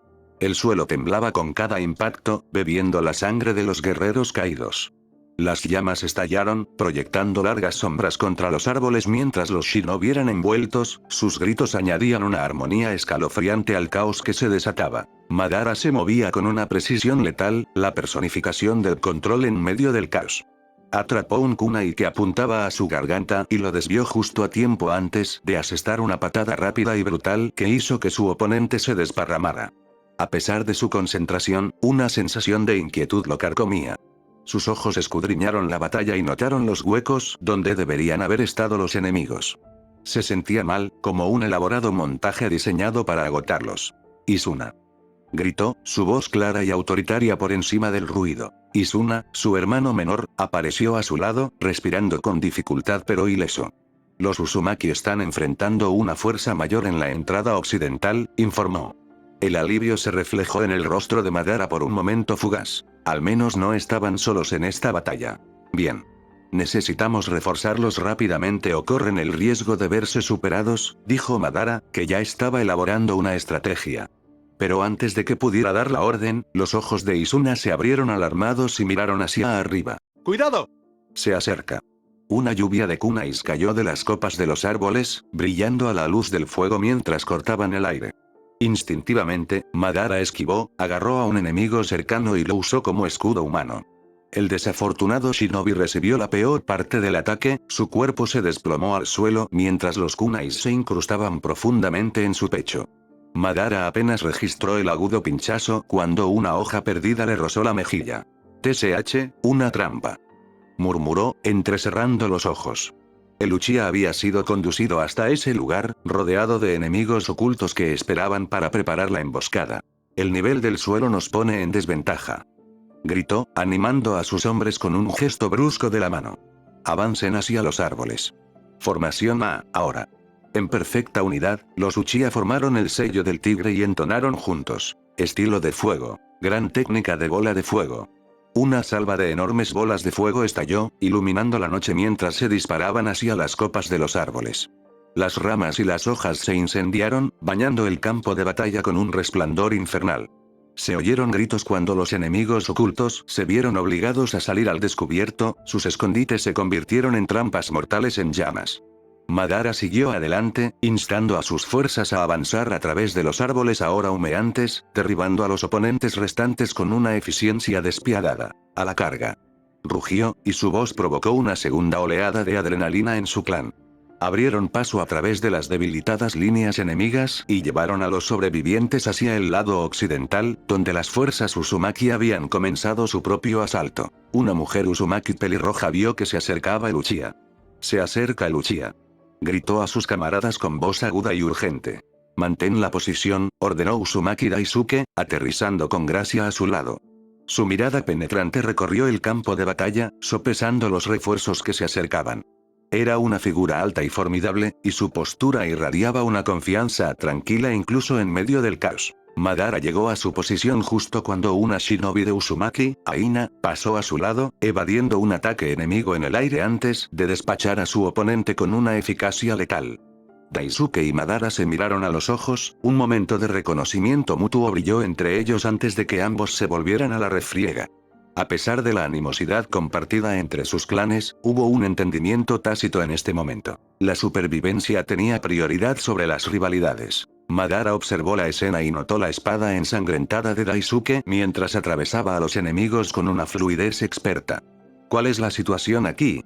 El suelo temblaba con cada impacto, bebiendo la sangre de los guerreros caídos. Las llamas estallaron, proyectando largas sombras contra los árboles mientras los shinobi eran envueltos, sus gritos añadían una armonía escalofriante al caos que se desataba. Madara se movía con una precisión letal, la personificación del control en medio del caos. Atrapó un kunai que apuntaba a su garganta y lo desvió justo a tiempo antes de asestar una patada rápida y brutal que hizo que su oponente se desparramara. A pesar de su concentración, una sensación de inquietud lo carcomía. Sus ojos escudriñaron la batalla y notaron los huecos donde deberían haber estado los enemigos. Se sentía mal, como un elaborado montaje diseñado para agotarlos. Izuna. Gritó, su voz clara y autoritaria por encima del ruido. Izuna, su hermano menor, apareció a su lado, respirando con dificultad pero ileso. Los Uzumaki están enfrentando una fuerza mayor en la entrada occidental, informó. El alivio se reflejó en el rostro de Madara por un momento fugaz. Al menos no estaban solos en esta batalla. Bien. Necesitamos reforzarlos rápidamente o corren el riesgo de verse superados, dijo Madara, que ya estaba elaborando una estrategia. Pero antes de que pudiera dar la orden, los ojos de Izuna se abrieron alarmados y miraron hacia arriba. ¡Cuidado! Se acerca. Una lluvia de kunais cayó de las copas de los árboles, brillando a la luz del fuego mientras cortaban el aire. Instintivamente, Madara esquivó, agarró a un enemigo cercano y lo usó como escudo humano. El desafortunado shinobi recibió la peor parte del ataque, su cuerpo se desplomó al suelo mientras los kunais se incrustaban profundamente en su pecho. Madara apenas registró el agudo pinchazo cuando una hoja perdida le rozó la mejilla. TSH, una trampa. Murmuró, entrecerrando los ojos. El Uchiha había sido conducido hasta ese lugar, rodeado de enemigos ocultos que esperaban para preparar la emboscada. El nivel del suelo nos pone en desventaja. Gritó, animando a sus hombres con un gesto brusco de la mano. Avancen hacia los árboles. Formación A, ahora. En perfecta unidad, los Uchiha formaron el sello del tigre y entonaron juntos. Estilo de fuego. Gran técnica de bola de fuego. Una salva de enormes bolas de fuego estalló, iluminando la noche mientras se disparaban hacia las copas de los árboles. Las ramas y las hojas se incendiaron, bañando el campo de batalla con un resplandor infernal. Se oyeron gritos cuando los enemigos ocultos se vieron obligados a salir al descubierto, sus escondites se convirtieron en trampas mortales en llamas. Madara siguió adelante, instando a sus fuerzas a avanzar a través de los árboles ahora humeantes, derribando a los oponentes restantes con una eficiencia despiadada. A la carga. Rugió, y su voz provocó una segunda oleada de adrenalina en su clan. Abrieron paso a través de las debilitadas líneas enemigas y llevaron a los sobrevivientes hacia el lado occidental, donde las fuerzas Uzumaki habían comenzado su propio asalto. Una mujer Uzumaki pelirroja vio que se acercaba el Uchiha. Se acerca el Uchiha. Gritó a sus camaradas con voz aguda y urgente. Mantén la posición, ordenó Uzumaki Daisuke, aterrizando con gracia a su lado. Su mirada penetrante recorrió el campo de batalla, sopesando los refuerzos que se acercaban. Era una figura alta y formidable, y su postura irradiaba una confianza tranquila incluso en medio del caos. Madara llegó a su posición justo cuando una shinobi de Uzumaki, Aina, pasó a su lado, evadiendo un ataque enemigo en el aire antes de despachar a su oponente con una eficacia letal. Daisuke y Madara se miraron a los ojos, un momento de reconocimiento mutuo brilló entre ellos antes de que ambos se volvieran a la refriega. A pesar de la animosidad compartida entre sus clanes, hubo un entendimiento tácito en este momento. La supervivencia tenía prioridad sobre las rivalidades. Madara observó la escena y notó la espada ensangrentada de Daisuke mientras atravesaba a los enemigos con una fluidez experta. ¿Cuál es la situación aquí?,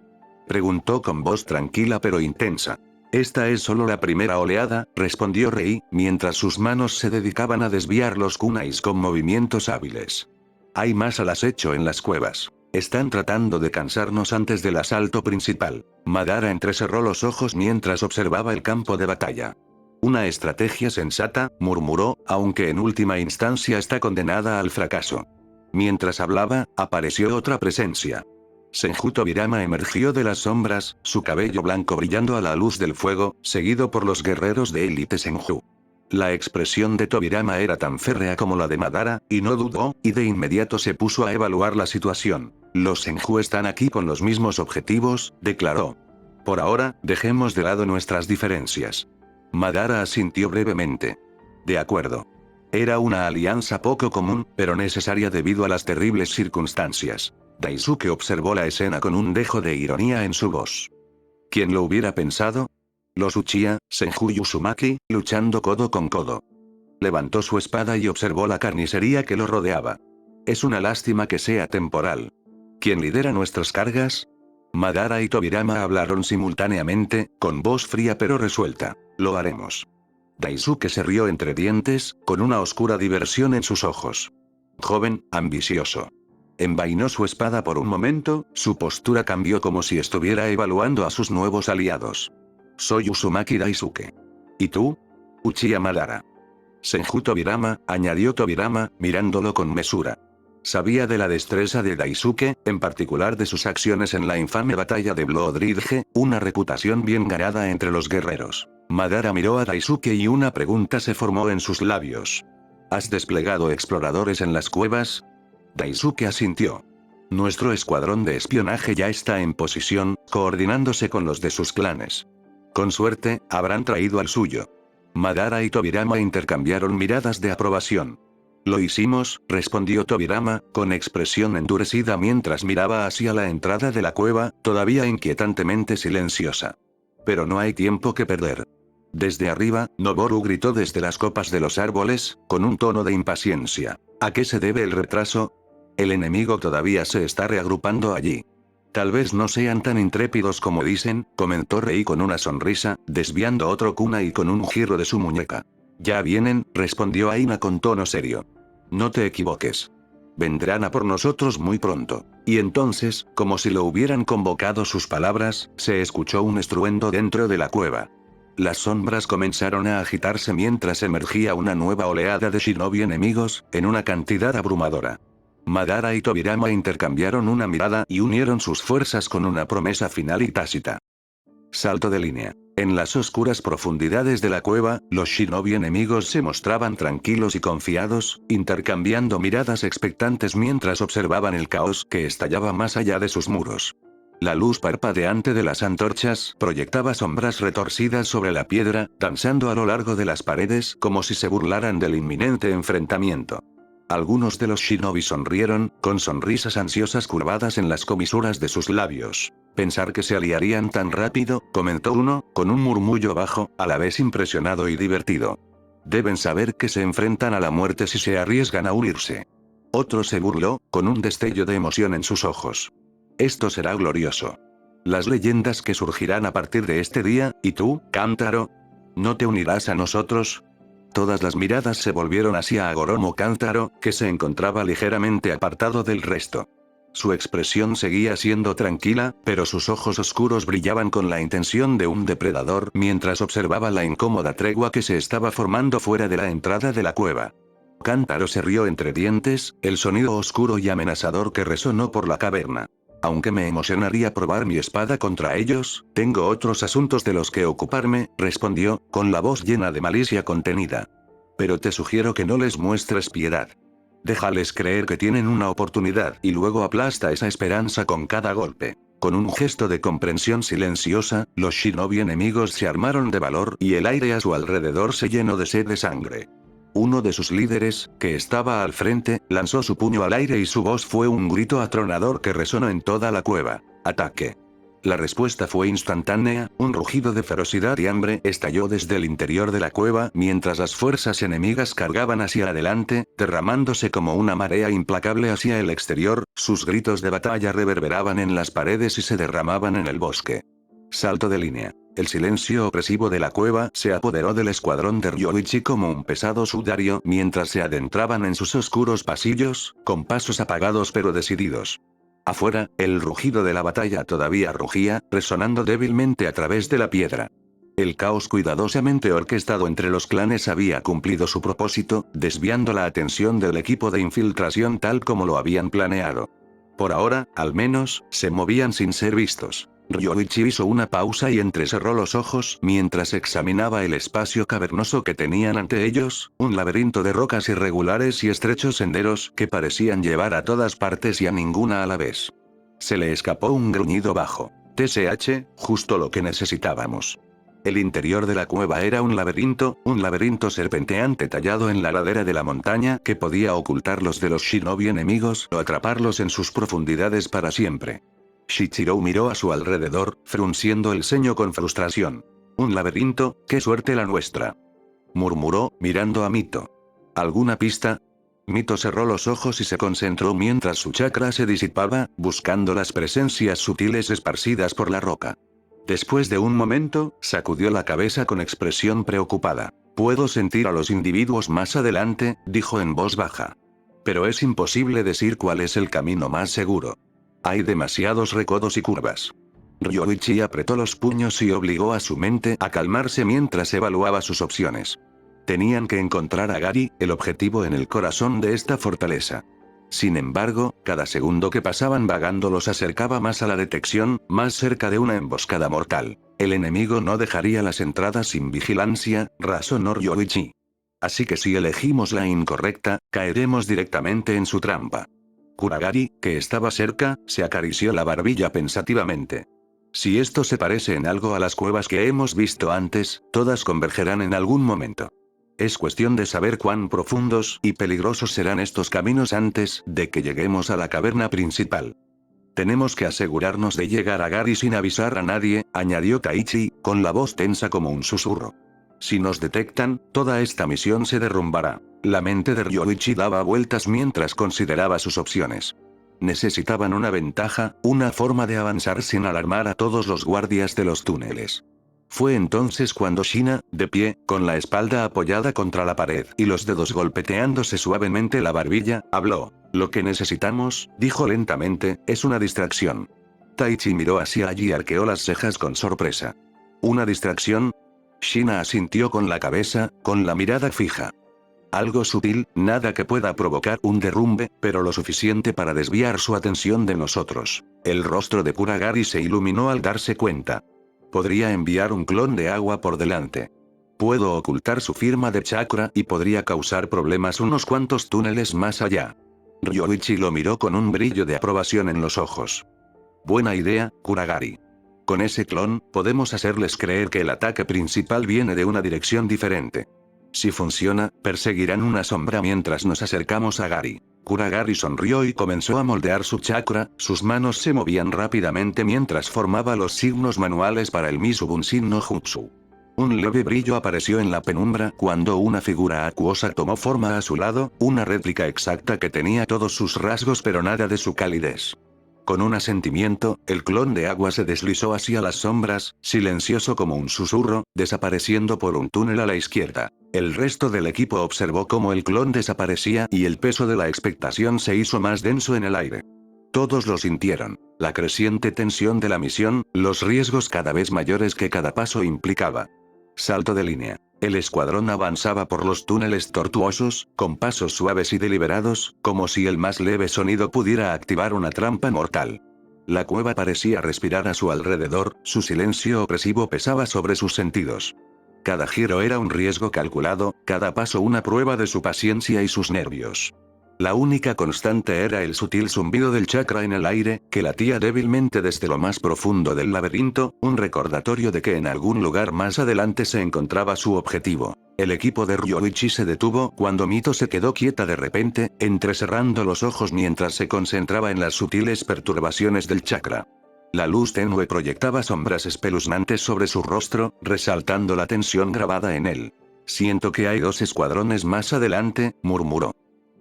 preguntó con voz tranquila pero intensa. Esta es solo la primera oleada, respondió Rei, mientras sus manos se dedicaban a desviar los kunais con movimientos hábiles. Hay más al acecho en las cuevas. Están tratando de cansarnos antes del asalto principal. Madara entrecerró los ojos mientras observaba el campo de batalla. Una estrategia sensata, murmuró, aunque en última instancia está condenada al fracaso. Mientras hablaba, apareció otra presencia. Senju Tobirama emergió de las sombras, su cabello blanco brillando a la luz del fuego, seguido por los guerreros de élite Senju. La expresión de Tobirama era tan férrea como la de Madara, y no dudó, y de inmediato se puso a evaluar la situación. Los Senju están aquí con los mismos objetivos, declaró. Por ahora, dejemos de lado nuestras diferencias. Madara asintió brevemente. De acuerdo. Era una alianza poco común, pero necesaria debido a las terribles circunstancias. Daisuke observó la escena con un dejo de ironía en su voz. ¿Quién lo hubiera pensado? Los Uchiha, Senju y Uzumaki, luchando codo con codo. Levantó su espada y observó la carnicería que lo rodeaba. Es una lástima que sea temporal. ¿Quién lidera nuestras cargas? Madara y Tobirama hablaron simultáneamente, con voz fría pero resuelta. Lo haremos. Daisuke se rió entre dientes, con una oscura diversión en sus ojos. Joven, ambicioso. Envainó su espada por un momento, su postura cambió como si estuviera evaluando a sus nuevos aliados. Soy Uzumaki Daisuke. ¿Y tú? Uchiha Madara. Senju Tobirama, añadió Tobirama, mirándolo con mesura. Sabía de la destreza de Daisuke, en particular de sus acciones en la infame batalla de Blood Ridge, una reputación bien ganada entre los guerreros. Madara miró a Daisuke y una pregunta se formó en sus labios. ¿Has desplegado exploradores en las cuevas? Daisuke asintió. Nuestro escuadrón de espionaje ya está en posición, coordinándose con los de sus clanes. Con suerte, habrán traído al suyo. Madara y Tobirama intercambiaron miradas de aprobación. Lo hicimos, respondió Tobirama, con expresión endurecida mientras miraba hacia la entrada de la cueva, todavía inquietantemente silenciosa. Pero no hay tiempo que perder. Desde arriba, Noboru gritó desde las copas de los árboles, con un tono de impaciencia. ¿A qué se debe el retraso? El enemigo todavía se está reagrupando allí. Tal vez no sean tan intrépidos como dicen, comentó Rei con una sonrisa, desviando otro kunai con un giro de su muñeca. Ya vienen, respondió Aina con tono serio. No te equivoques. Vendrán a por nosotros muy pronto. Y entonces, como si lo hubieran convocado sus palabras, se escuchó un estruendo dentro de la cueva. Las sombras comenzaron a agitarse mientras emergía una nueva oleada de shinobi enemigos, en una cantidad abrumadora. Madara y Tobirama intercambiaron una mirada y unieron sus fuerzas con una promesa final y tácita. Salto de línea. En las oscuras profundidades de la cueva, los shinobi enemigos se mostraban tranquilos y confiados, intercambiando miradas expectantes mientras observaban el caos que estallaba más allá de sus muros. La luz parpadeante de las antorchas proyectaba sombras retorcidas sobre la piedra, danzando a lo largo de las paredes como si se burlaran del inminente enfrentamiento. Algunos de los shinobi sonrieron, con sonrisas ansiosas curvadas en las comisuras de sus labios. Pensar que se aliarían tan rápido, comentó uno, con un murmullo bajo, a la vez impresionado y divertido. Deben saber que se enfrentan a la muerte si se arriesgan a unirse. Otro se burló, con un destello de emoción en sus ojos. Esto será glorioso. Las leyendas que surgirán a partir de este día, ¿y tú, Kantaro? ¿No te unirás a nosotros? Todas las miradas se volvieron hacia Agoromo Kantaro, que se encontraba ligeramente apartado del resto. Su expresión seguía siendo tranquila, pero sus ojos oscuros brillaban con la intención de un depredador mientras observaba la incómoda tregua que se estaba formando fuera de la entrada de la cueva. Kantaro se rió entre dientes, el sonido oscuro y amenazador que resonó por la caverna. Aunque me emocionaría probar mi espada contra ellos, tengo otros asuntos de los que ocuparme, respondió, con la voz llena de malicia contenida. Pero te sugiero que no les muestres piedad. Déjales creer que tienen una oportunidad y luego aplasta esa esperanza con cada golpe. Con un gesto de comprensión silenciosa, los shinobi enemigos se armaron de valor y el aire a su alrededor se llenó de sed de sangre. Uno de sus líderes, que estaba al frente, lanzó su puño al aire y su voz fue un grito atronador que resonó en toda la cueva. ¡Ataque! La respuesta fue instantánea, un rugido de ferocidad y hambre estalló desde el interior de la cueva mientras las fuerzas enemigas cargaban hacia adelante, derramándose como una marea implacable hacia el exterior, sus gritos de batalla reverberaban en las paredes y se derramaban en el bosque. Salto de línea. El silencio opresivo de la cueva se apoderó del escuadrón de Ryoichi como un pesado sudario mientras se adentraban en sus oscuros pasillos, con pasos apagados pero decididos. Afuera, el rugido de la batalla todavía rugía, resonando débilmente a través de la piedra. El caos cuidadosamente orquestado entre los clanes había cumplido su propósito, desviando la atención del equipo de infiltración tal como lo habían planeado. Por ahora, al menos, se movían sin ser vistos. Ryoichi hizo una pausa y entrecerró los ojos mientras examinaba el espacio cavernoso que tenían ante ellos, un laberinto de rocas irregulares y estrechos senderos que parecían llevar a todas partes y a ninguna a la vez. Se le escapó un gruñido bajo. TSH, justo lo que necesitábamos. El interior de la cueva era un laberinto serpenteante tallado en la ladera de la montaña que podía ocultarlos de los shinobi enemigos o atraparlos en sus profundidades para siempre. Shichiro miró a su alrededor, frunciendo el ceño con frustración. Un laberinto, qué suerte la nuestra. Murmuró, mirando a Mito. ¿Alguna pista? Mito cerró los ojos y se concentró mientras su chakra se disipaba, buscando las presencias sutiles esparcidas por la roca. Después de un momento, sacudió la cabeza con expresión preocupada. Puedo sentir a los individuos más adelante, dijo en voz baja. Pero es imposible decir cuál es el camino más seguro. Hay demasiados recodos y curvas. Ryoichi apretó los puños y obligó a su mente a calmarse mientras evaluaba sus opciones. Tenían que encontrar a Gary, el objetivo en el corazón de esta fortaleza. Sin embargo, cada segundo que pasaban vagando los acercaba más a la detección, más cerca de una emboscada mortal. El enemigo no dejaría las entradas sin vigilancia, razonó Ryoichi. Así que si elegimos la incorrecta, caeremos directamente en su trampa. Kuragari, que estaba cerca, se acarició la barbilla pensativamente. Si esto se parece en algo a las cuevas que hemos visto antes, todas convergerán en algún momento. Es cuestión de saber cuán profundos y peligrosos serán estos caminos antes de que lleguemos a la caverna principal. Tenemos que asegurarnos de llegar a Gary sin avisar a nadie, añadió Taichi, con la voz tensa como un susurro. Si nos detectan, toda esta misión se derrumbará. La mente de Ryoichi daba vueltas mientras consideraba sus opciones. Necesitaban una ventaja, una forma de avanzar sin alarmar a todos los guardias de los túneles. Fue entonces cuando Shina, de pie, con la espalda apoyada contra la pared y los dedos golpeteándose suavemente la barbilla, habló. Lo que necesitamos, dijo lentamente, es una distracción. Taichi miró hacia allí y arqueó las cejas con sorpresa. ¿Una distracción? Shina asintió con la cabeza, con la mirada fija. Algo sutil, nada que pueda provocar un derrumbe, pero lo suficiente para desviar su atención de nosotros. El rostro de Kuragari se iluminó al darse cuenta. Podría enviar un clon de agua por delante. Puedo ocultar su firma de chakra y podría causar problemas unos cuantos túneles más allá. Ryoichi lo miró con un brillo de aprobación en los ojos. Buena idea, Kuragari. Con ese clon, podemos hacerles creer que el ataque principal viene de una dirección diferente. Si funciona, perseguirán una sombra mientras nos acercamos a Gary. Kuragari sonrió y comenzó a moldear su chakra, sus manos se movían rápidamente mientras formaba los signos manuales para el Misubunshin no Jutsu. Un leve brillo apareció en la penumbra cuando una figura acuosa tomó forma a su lado, una réplica exacta que tenía todos sus rasgos pero nada de su calidez. Con un asentimiento, el clon de agua se deslizó hacia las sombras, silencioso como un susurro, desapareciendo por un túnel a la izquierda. El resto del equipo observó cómo el clon desaparecía y el peso de la expectación se hizo más denso en el aire. Todos lo sintieron, la creciente tensión de la misión, los riesgos cada vez mayores que cada paso implicaba. Salto de línea. El escuadrón avanzaba por los túneles tortuosos, con pasos suaves y deliberados, como si el más leve sonido pudiera activar una trampa mortal. La cueva parecía respirar a su alrededor, su silencio opresivo pesaba sobre sus sentidos. Cada giro era un riesgo calculado, cada paso una prueba de su paciencia y sus nervios. La única constante era el sutil zumbido del chakra en el aire, que latía débilmente desde lo más profundo del laberinto, un recordatorio de que en algún lugar más adelante se encontraba su objetivo. El equipo de Ryoichi se detuvo cuando Mito se quedó quieta de repente, entrecerrando los ojos mientras se concentraba en las sutiles perturbaciones del chakra. La luz tenue proyectaba sombras espeluznantes sobre su rostro, resaltando la tensión grabada en él. Siento que hay dos escuadrones más adelante, murmuró.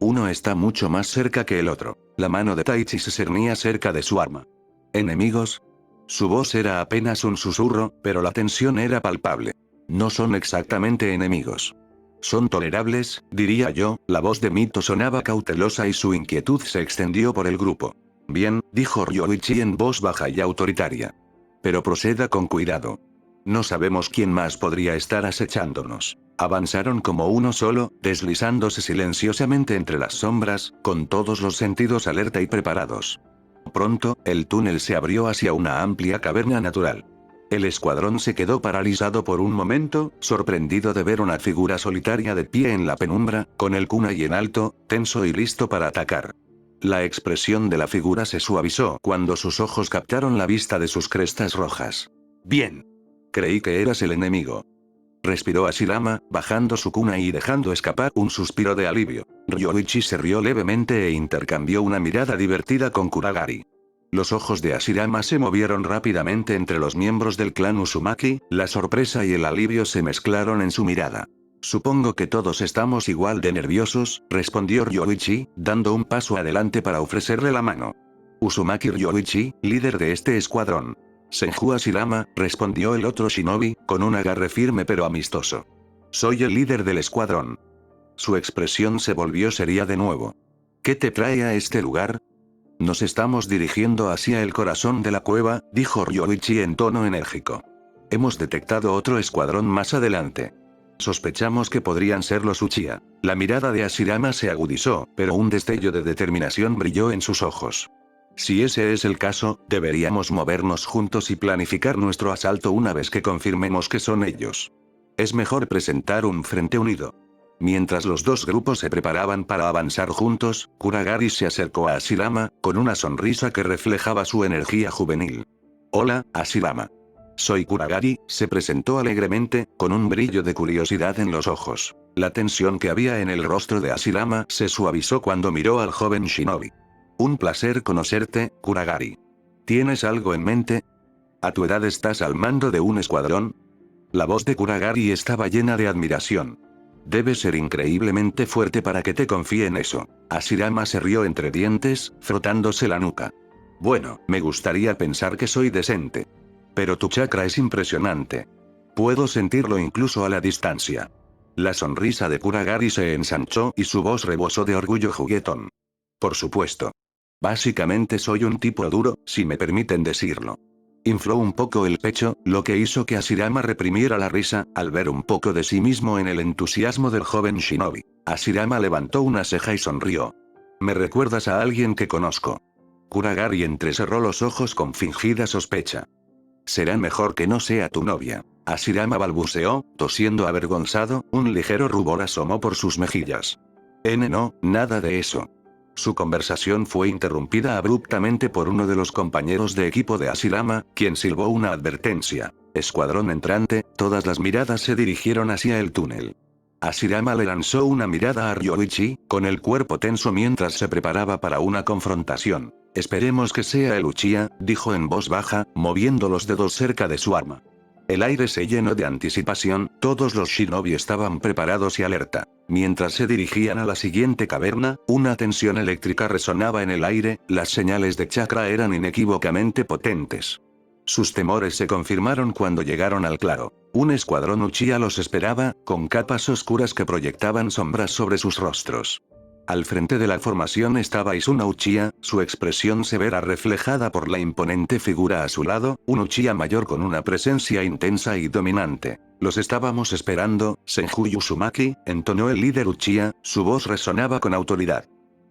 Uno está mucho más cerca que el otro. La mano de Taichi se cernía cerca de su arma. ¿Enemigos? Su voz era apenas un susurro, pero la tensión era palpable. No son exactamente enemigos. Son tolerables, diría yo, la voz de Mito sonaba cautelosa y su inquietud se extendió por el grupo. Bien, dijo Ryoichi en voz baja y autoritaria. Pero proceda con cuidado. No sabemos quién más podría estar acechándonos. Avanzaron como uno solo, deslizándose silenciosamente entre las sombras, con todos los sentidos alerta y preparados. Pronto, el túnel se abrió hacia una amplia caverna natural. El escuadrón se quedó paralizado por un momento, sorprendido de ver una figura solitaria de pie en la penumbra, con el kunai en alto, tenso y listo para atacar. La expresión de la figura se suavizó cuando sus ojos captaron la vista de sus crestas rojas. Bien. Creí que eras el enemigo. Respiró Hashirama, bajando su cuna y dejando escapar un suspiro de alivio. Ryoichi se rió levemente e intercambió una mirada divertida con Kuragari. Los ojos de Hashirama se movieron rápidamente entre los miembros del clan Uzumaki, la sorpresa y el alivio se mezclaron en su mirada. Supongo que todos estamos igual de nerviosos, respondió Ryoichi, dando un paso adelante para ofrecerle la mano. Uzumaki Ryoichi, líder de este escuadrón. Senju Hashirama, respondió el otro shinobi, con un agarre firme pero amistoso. Soy el líder del escuadrón. Su expresión se volvió seria de nuevo. ¿Qué te trae a este lugar? Nos estamos dirigiendo hacia el corazón de la cueva, dijo Ryoichi en tono enérgico. Hemos detectado otro escuadrón más adelante. Sospechamos que podrían ser los Uchiha. La mirada de Hashirama se agudizó, pero un destello de determinación brilló en sus ojos. Si ese es el caso, deberíamos movernos juntos y planificar nuestro asalto una vez que confirmemos que son ellos. Es mejor presentar un frente unido. Mientras los dos grupos se preparaban para avanzar juntos, Kuragari se acercó a Hashirama, con una sonrisa que reflejaba su energía juvenil. Hola, Hashirama. Soy Kuragari, se presentó alegremente, con un brillo de curiosidad en los ojos. La tensión que había en el rostro de Hashirama se suavizó cuando miró al joven shinobi. Un placer conocerte, Kuragari. ¿Tienes algo en mente? ¿A tu edad estás al mando de un escuadrón? La voz de Kuragari estaba llena de admiración. Debes ser increíblemente fuerte para que te confíe en eso. Hashirama se rió entre dientes, frotándose la nuca. Bueno, me gustaría pensar que soy decente. Pero tu chakra es impresionante. Puedo sentirlo incluso a la distancia. La sonrisa de Kuragari se ensanchó y su voz rebosó de orgullo juguetón. Por supuesto. Básicamente soy un tipo duro, si me permiten decirlo. Infló un poco el pecho, lo que hizo que Hashirama reprimiera la risa, al ver un poco de sí mismo en el entusiasmo del joven shinobi. Hashirama levantó una ceja y sonrió. Me recuerdas a alguien que conozco. Kuragari entrecerró los ojos con fingida sospecha. Será mejor que no sea tu novia. Hashirama balbuceó, tosiendo avergonzado, un ligero rubor asomó por sus mejillas. No, nada de eso. Su conversación fue interrumpida abruptamente por uno de los compañeros de equipo de Hashirama, quien silbó una advertencia. Escuadrón entrante, todas las miradas se dirigieron hacia el túnel. Hashirama le lanzó una mirada a Ryoichi, con el cuerpo tenso mientras se preparaba para una confrontación. Esperemos que sea el Uchiha, dijo en voz baja, moviendo los dedos cerca de su arma. El aire se llenó de anticipación, todos los shinobi estaban preparados y alerta. Mientras se dirigían a la siguiente caverna, una tensión eléctrica resonaba en el aire, las señales de chakra eran inequívocamente potentes. Sus temores se confirmaron cuando llegaron al claro. Un escuadrón Uchiha los esperaba, con capas oscuras que proyectaban sombras sobre sus rostros. Al frente de la formación estaba Izuna Uchiha, su expresión severa reflejada por la imponente figura a su lado, un Uchiha mayor con una presencia intensa y dominante. Los estábamos esperando, Senju Uzumaki, entonó el líder Uchiha, su voz resonaba con autoridad.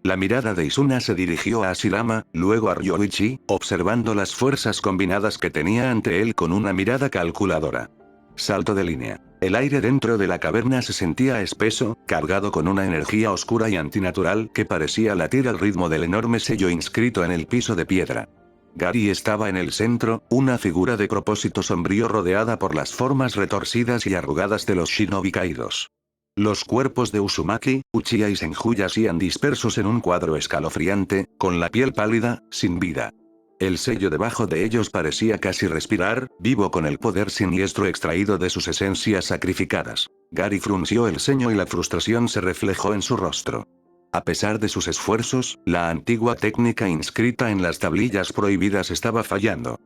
La mirada de Izuna se dirigió a Hashirama, luego a Ryoichi, observando las fuerzas combinadas que tenía ante él con una mirada calculadora. Salto de línea. El aire dentro de la caverna se sentía espeso, cargado con una energía oscura y antinatural que parecía latir al ritmo del enorme sello inscrito en el piso de piedra. Gary estaba en el centro, una figura de propósito sombrío rodeada por las formas retorcidas y arrugadas de los shinobi caídos. Los cuerpos de Uzumaki, Uchiha y Senju yacían dispersos en un cuadro escalofriante, con la piel pálida, sin vida. El sello debajo de ellos parecía casi respirar, vivo con el poder siniestro extraído de sus esencias sacrificadas. Gary frunció el ceño y la frustración se reflejó en su rostro. A pesar de sus esfuerzos, la antigua técnica inscrita en las tablillas prohibidas estaba fallando.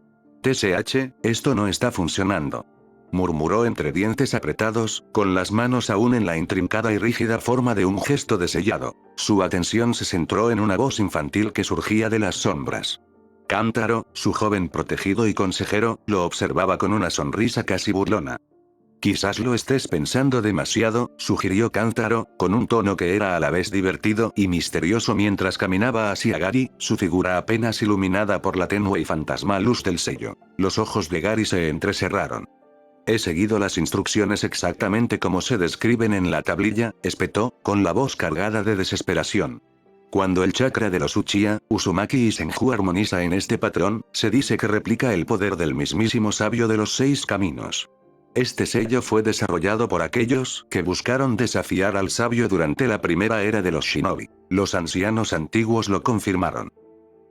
TSH, esto no está funcionando. Murmuró entre dientes apretados, con las manos aún en la intrincada y rígida forma de un gesto de sellado. Su atención se centró en una voz infantil que surgía de las sombras. Kantaro, su joven protegido y consejero, lo observaba con una sonrisa casi burlona. Quizás lo estés pensando demasiado, sugirió Kantaro, con un tono que era a la vez divertido y misterioso mientras caminaba hacia Gary, su figura apenas iluminada por la tenue y fantasmal luz del sello. Los ojos de Gary se entrecerraron. He seguido las instrucciones exactamente como se describen en la tablilla, espetó, con la voz cargada de desesperación. Cuando el chakra de los Uchiha, Uzumaki y Senju armoniza en este patrón, se dice que replica el poder del mismísimo sabio de los 6 caminos. Este sello fue desarrollado por aquellos que buscaron desafiar al sabio durante la primera era de los shinobi. Los ancianos antiguos lo confirmaron.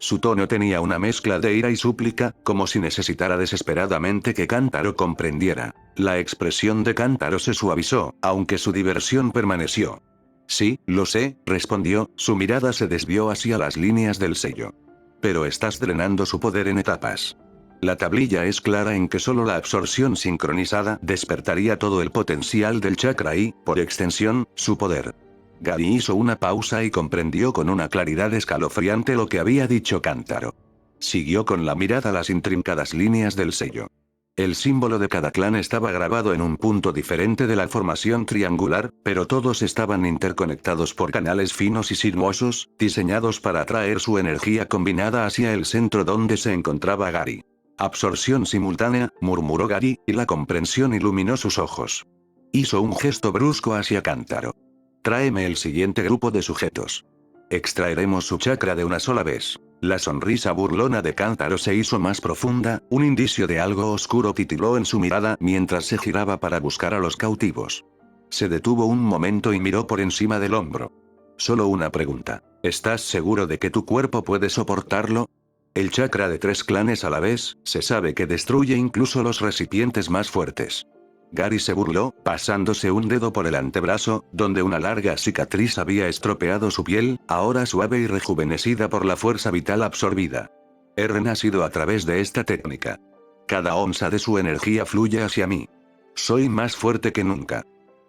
Su tono tenía una mezcla de ira y súplica, como si necesitara desesperadamente que Kantaro comprendiera. La expresión de Kantaro se suavizó, aunque su diversión permaneció. Sí, lo sé, respondió, su mirada se desvió hacia las líneas del sello. Pero estás drenando su poder en etapas. La tablilla es clara en que solo la absorción sincronizada despertaría todo el potencial del chakra y, por extensión, su poder. Gary hizo una pausa y comprendió con una claridad escalofriante lo que había dicho Kantaro. Siguió con la mirada las intrincadas líneas del sello. El símbolo de cada clan estaba grabado en un punto diferente de la formación triangular, pero todos estaban interconectados por canales finos y sinuosos, diseñados para atraer su energía combinada hacia el centro donde se encontraba Gary. Absorción simultánea, murmuró Gary, y la comprensión iluminó sus ojos. Hizo un gesto brusco hacia Kantaro. Tráeme el siguiente grupo de sujetos. Extraeremos su chakra de una sola vez. La sonrisa burlona de Kantaro se hizo más profunda, un indicio de algo oscuro titiló en su mirada mientras se giraba para buscar a los cautivos. Se detuvo un momento y miró por encima del hombro. Solo una pregunta. ¿Estás seguro de que tu cuerpo puede soportarlo? El chakra de 3 clanes a la vez, se sabe que destruye incluso los recipientes más fuertes. Gary se burló, pasándose un dedo por el antebrazo, donde una larga cicatriz había estropeado su piel, ahora suave y rejuvenecida por la fuerza vital absorbida. He renacido a través de esta técnica. Cada onza de su energía fluye hacia mí. Soy más fuerte que nunca.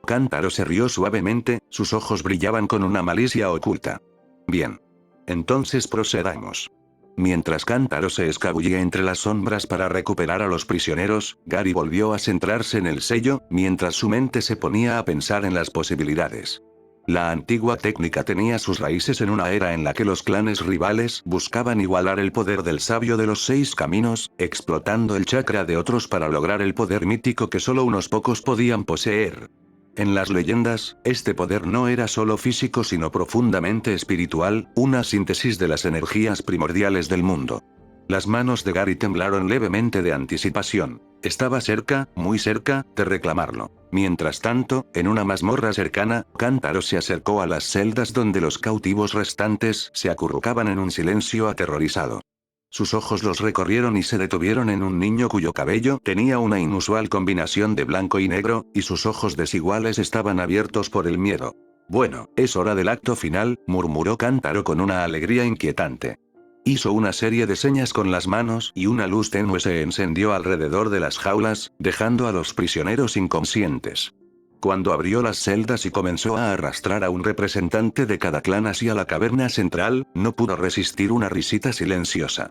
Kantaro se rió suavemente, sus ojos brillaban con una malicia oculta. Bien. Entonces procedamos. Mientras Kantaro se escabullía entre las sombras para recuperar a los prisioneros, Gary volvió a centrarse en el sello, mientras su mente se ponía a pensar en las posibilidades. La antigua técnica tenía sus raíces en una era en la que los clanes rivales buscaban igualar el poder del sabio de los 6 caminos, explotando el chakra de otros para lograr el poder mítico que solo unos pocos podían poseer. En las leyendas, este poder no era solo físico sino profundamente espiritual, una síntesis de las energías primordiales del mundo. Las manos de Gary temblaron levemente de anticipación. Estaba cerca, muy cerca, de reclamarlo. Mientras tanto, en una mazmorra cercana, Kantaro se acercó a las celdas donde los cautivos restantes se acurrucaban en un silencio aterrorizado. Sus ojos los recorrieron y se detuvieron en un niño cuyo cabello tenía una inusual combinación de blanco y negro, y sus ojos desiguales estaban abiertos por el miedo. Bueno, es hora del acto final, murmuró Kantaro con una alegría inquietante. Hizo una serie de señas con las manos y una luz tenue se encendió alrededor de las jaulas, dejando a los prisioneros inconscientes. Cuando abrió las celdas y comenzó a arrastrar a un representante de cada clan hacia la caverna central, no pudo resistir una risita silenciosa.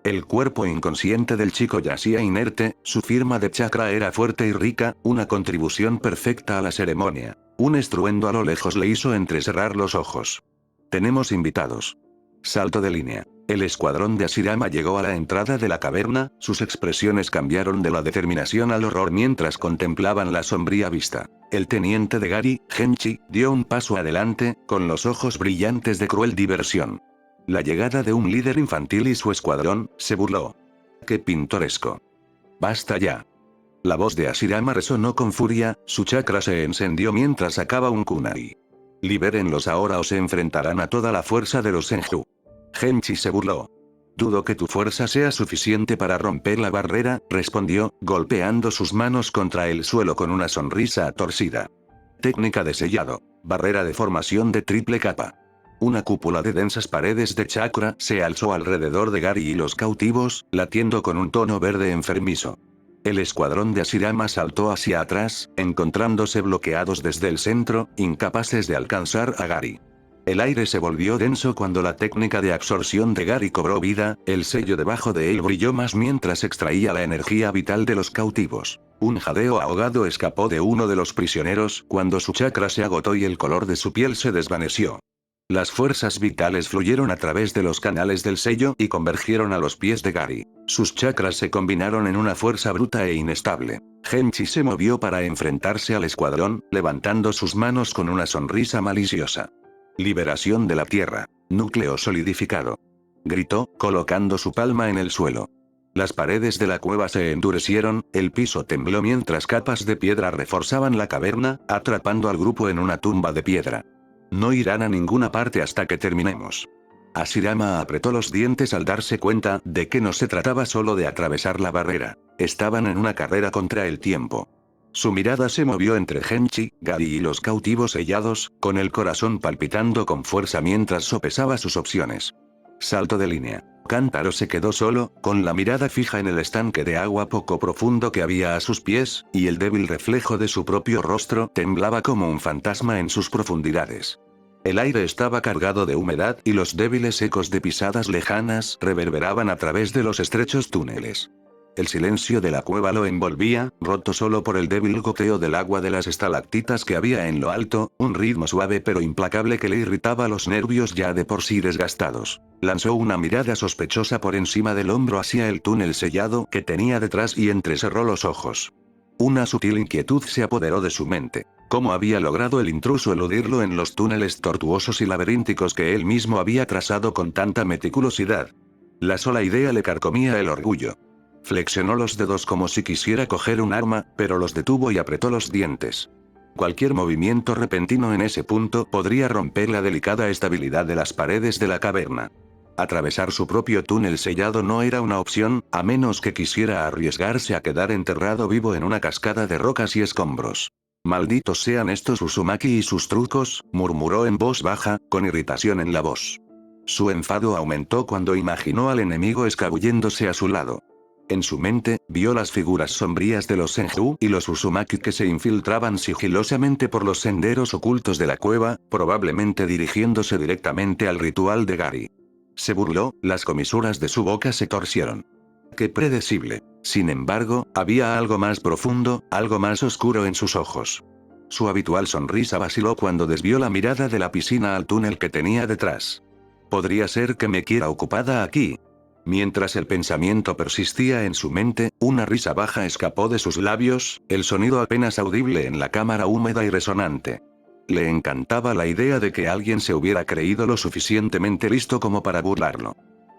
El cuerpo inconsciente del chico yacía inerte, su firma de chakra era fuerte y rica, una contribución perfecta a la ceremonia. Un estruendo a lo lejos le hizo entrecerrar los ojos. Tenemos invitados. Salto de línea. El escuadrón de Hashirama llegó a la entrada de la caverna, sus expresiones cambiaron de la determinación al horror mientras contemplaban la sombría vista. El teniente de Gary, Genchi, dio un paso adelante, con los ojos brillantes de cruel diversión. La llegada de un líder infantil y su escuadrón, se burló. ¡Qué pintoresco! ¡Basta ya! La voz de Hashirama resonó con furia, su chakra se encendió mientras sacaba un kunai. Libérenlos ahora o se enfrentarán a toda la fuerza de los Senju. Genchi se burló. Dudo que tu fuerza sea suficiente para romper la barrera, respondió, golpeando sus manos contra el suelo con una sonrisa torcida. Técnica de sellado. Barrera de formación de triple capa. Una cúpula de densas paredes de chakra se alzó alrededor de Gary y los cautivos, latiendo con un tono verde enfermizo. El escuadrón de Hashirama saltó hacia atrás, encontrándose bloqueados desde el centro, incapaces de alcanzar a Gary. El aire se volvió denso cuando la técnica de absorción de Gary cobró vida, el sello debajo de él brilló más mientras extraía la energía vital de los cautivos. Un jadeo ahogado escapó de uno de los prisioneros cuando su chakra se agotó y el color de su piel se desvaneció. Las fuerzas vitales fluyeron a través de los canales del sello y convergieron a los pies de Gary. Sus chakras se combinaron en una fuerza bruta e inestable. Genchi se movió para enfrentarse al escuadrón, levantando sus manos con una sonrisa maliciosa. Liberación de la tierra. Núcleo solidificado. Gritó, colocando su palma en el suelo. Las paredes de la cueva se endurecieron, el piso tembló mientras capas de piedra reforzaban la caverna, atrapando al grupo en una tumba de piedra. No irán a ninguna parte hasta que terminemos. Hashirama apretó los dientes al darse cuenta de que no se trataba solo de atravesar la barrera. Estaban en una carrera contra el tiempo. Su mirada se movió entre Genchi, Gari y los cautivos sellados, con el corazón palpitando con fuerza mientras sopesaba sus opciones. Salto de línea. Kantaro se quedó solo, con la mirada fija en el estanque de agua poco profundo que había a sus pies, y el débil reflejo de su propio rostro temblaba como un fantasma en sus profundidades. El aire estaba cargado de humedad y los débiles ecos de pisadas lejanas reverberaban a través de los estrechos túneles. El silencio de la cueva lo envolvía, roto solo por el débil goteo del agua de las estalactitas que había en lo alto, un ritmo suave pero implacable que le irritaba los nervios ya de por sí desgastados. Lanzó una mirada sospechosa por encima del hombro hacia el túnel sellado que tenía detrás y entrecerró los ojos. Una sutil inquietud se apoderó de su mente. ¿Cómo había logrado el intruso eludirlo en los túneles tortuosos y laberínticos que él mismo había trazado con tanta meticulosidad? La sola idea le carcomía el orgullo. Flexionó los dedos como si quisiera coger un arma, pero los detuvo y apretó los dientes. Cualquier movimiento repentino en ese punto podría romper la delicada estabilidad de las paredes de la caverna. Atravesar su propio túnel sellado no era una opción, a menos que quisiera arriesgarse a quedar enterrado vivo en una cascada de rocas y escombros. Malditos sean estos Uzumaki y sus trucos, murmuró en voz baja, con irritación en la voz. Su enfado aumentó cuando imaginó al enemigo escabulléndose a su lado. En su mente, vio las figuras sombrías de los Senju y los Uzumaki que se infiltraban sigilosamente por los senderos ocultos de la cueva, probablemente dirigiéndose directamente al ritual de Gari. Se burló, las comisuras de su boca se torcieron. Qué predecible. Sin embargo, había algo más profundo, algo más oscuro en sus ojos. Su habitual sonrisa vaciló cuando desvió la mirada de la piscina al túnel que tenía detrás. Podría ser que me quiera ocupada aquí. Mientras el pensamiento persistía en su mente, una risa baja escapó de sus labios, el sonido apenas audible en la cámara húmeda y resonante. Le encantaba la idea de que alguien se hubiera creído lo suficientemente listo como para burlarlo.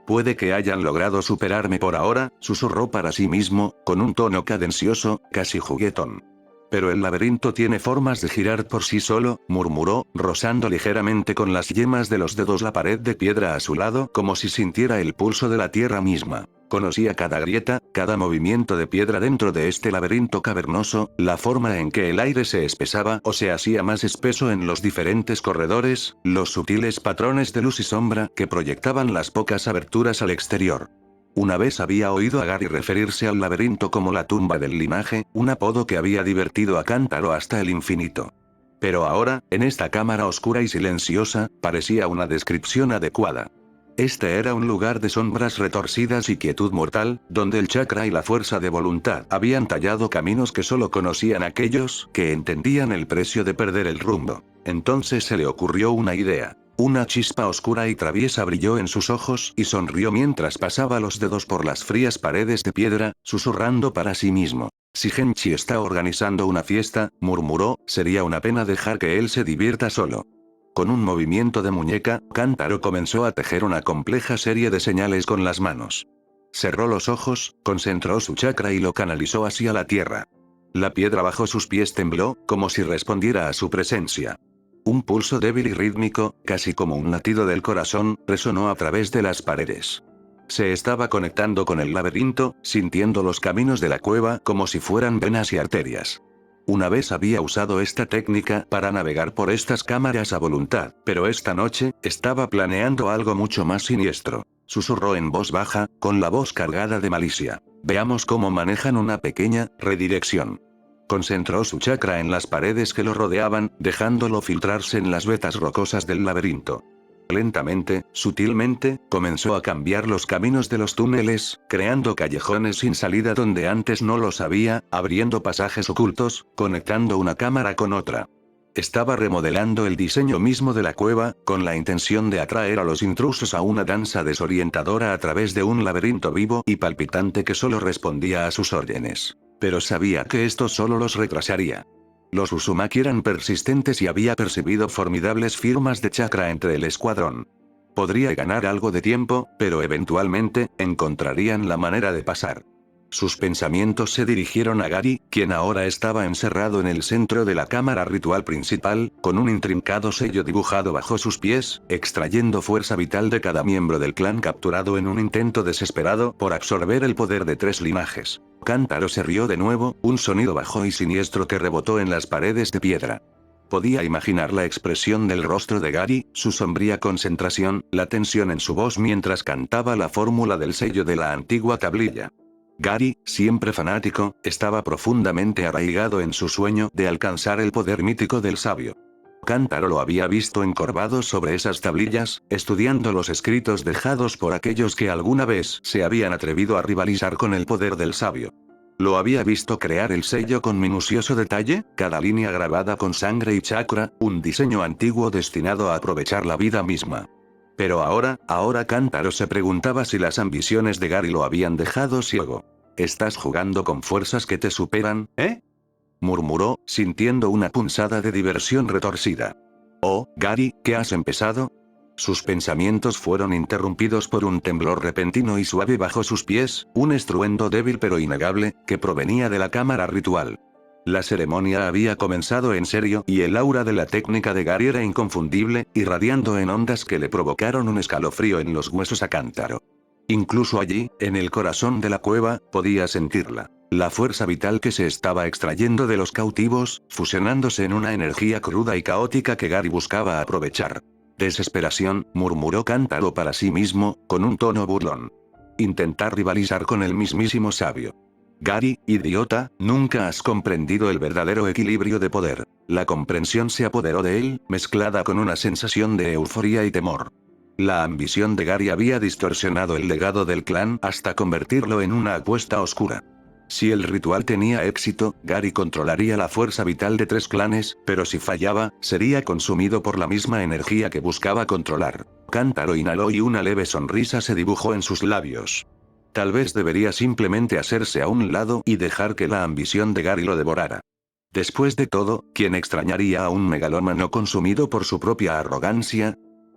Puede que hayan logrado superarme por ahora, susurró para sí mismo, con un tono cadencioso, casi juguetón. Pero el laberinto tiene formas de girar por sí solo, murmuró, rozando ligeramente con las yemas de los dedos la pared de piedra a su lado como si sintiera el pulso de la tierra misma. Conocía cada grieta, cada movimiento de piedra dentro de este laberinto cavernoso, la forma en que el aire se espesaba o se hacía más espeso en los diferentes corredores, los sutiles patrones de luz y sombra que proyectaban las pocas aberturas al exterior. Una vez había oído a Gary referirse al laberinto como la tumba del linaje, un apodo que había divertido a Kantaro hasta el infinito. Pero ahora, en esta cámara oscura y silenciosa, parecía una descripción adecuada. Este era un lugar de sombras retorcidas y quietud mortal, donde el chakra y la fuerza de voluntad habían tallado caminos que solo conocían aquellos que entendían el precio de perder el rumbo. Entonces se le ocurrió una idea. Una chispa oscura y traviesa brilló en sus ojos y sonrió mientras pasaba los dedos por las frías paredes de piedra, susurrando para sí mismo. Si Genchi está organizando una fiesta, murmuró, sería una pena dejar que él se divierta solo. Con un movimiento de muñeca, Kantaro comenzó a tejer una compleja serie de señales con las manos. Cerró los ojos, concentró su chakra y lo canalizó hacia la tierra. La piedra bajo sus pies tembló, como si respondiera a su presencia. Un pulso débil y rítmico, casi como un latido del corazón, resonó a través de las paredes. Se estaba conectando con el laberinto, sintiendo los caminos de la cueva como si fueran venas y arterias. Una vez había usado esta técnica para navegar por estas cámaras a voluntad, pero esta noche, estaba planeando algo mucho más siniestro. Susurró en voz baja, con la voz cargada de malicia. Veamos cómo manejan una pequeña redirección. Concentró su chakra en las paredes que lo rodeaban, dejándolo filtrarse en las vetas rocosas del laberinto. Lentamente, sutilmente, comenzó a cambiar los caminos de los túneles, creando callejones sin salida donde antes no los había, abriendo pasajes ocultos, conectando una cámara con otra. Estaba remodelando el diseño mismo de la cueva, con la intención de atraer a los intrusos a una danza desorientadora a través de un laberinto vivo y palpitante que solo respondía a sus órdenes. Pero sabía que esto solo los retrasaría. Los Uzumaki eran persistentes y había percibido formidables firmas de chakra entre el escuadrón. Podría ganar algo de tiempo, pero eventualmente, encontrarían la manera de pasar. Sus pensamientos se dirigieron a Gary, quien ahora estaba encerrado en el centro de la cámara ritual principal, con un intrincado sello dibujado bajo sus pies, extrayendo fuerza vital de cada miembro del clan capturado en un intento desesperado por absorber el poder de 3 linajes. Kantaro se rió de nuevo, un sonido bajo y siniestro que rebotó en las paredes de piedra. Podía imaginar la expresión del rostro de Gary, su sombría concentración, la tensión en su voz mientras cantaba la fórmula del sello de la antigua tablilla. Gary, siempre fanático, estaba profundamente arraigado en su sueño de alcanzar el poder mítico del sabio. Kantaro lo había visto encorvado sobre esas tablillas, estudiando los escritos dejados por aquellos que alguna vez se habían atrevido a rivalizar con el poder del sabio. Lo había visto crear el sello con minucioso detalle, cada línea grabada con sangre y chakra, un diseño antiguo destinado a aprovechar la vida misma. Pero ahora Kantaro se preguntaba si las ambiciones de Gary lo habían dejado ciego. ¿Estás jugando con fuerzas que te superan, eh? Murmuró, sintiendo una punzada de diversión retorcida. Oh, Gary, ¿qué has empezado? Sus pensamientos fueron interrumpidos por un temblor repentino y suave bajo sus pies, un estruendo débil pero innegable, que provenía de la cámara ritual. La ceremonia había comenzado en serio y el aura de la técnica de Gary era inconfundible, irradiando en ondas que le provocaron un escalofrío en los huesos a Kantaro. Incluso allí, en el corazón de la cueva, podía sentirla. La fuerza vital que se estaba extrayendo de los cautivos, fusionándose en una energía cruda y caótica que Gary buscaba aprovechar. Desesperación, murmuró Kantaro para sí mismo, con un tono burlón. Intentar rivalizar con el mismísimo sabio. Gary, idiota, nunca has comprendido el verdadero equilibrio de poder. La comprensión se apoderó de él, mezclada con una sensación de euforia y temor. La ambición de Gary había distorsionado el legado del clan hasta convertirlo en una apuesta oscura. Si el ritual tenía éxito, Gary controlaría la fuerza vital de 3 clanes, pero si fallaba, sería consumido por la misma energía que buscaba controlar. Kantaro inhaló y una leve sonrisa se dibujó en sus labios. Tal vez debería simplemente hacerse a un lado y dejar que la ambición de Gary lo devorara. Después de todo, ¿quién extrañaría a un megalómano consumido por su propia arrogancia?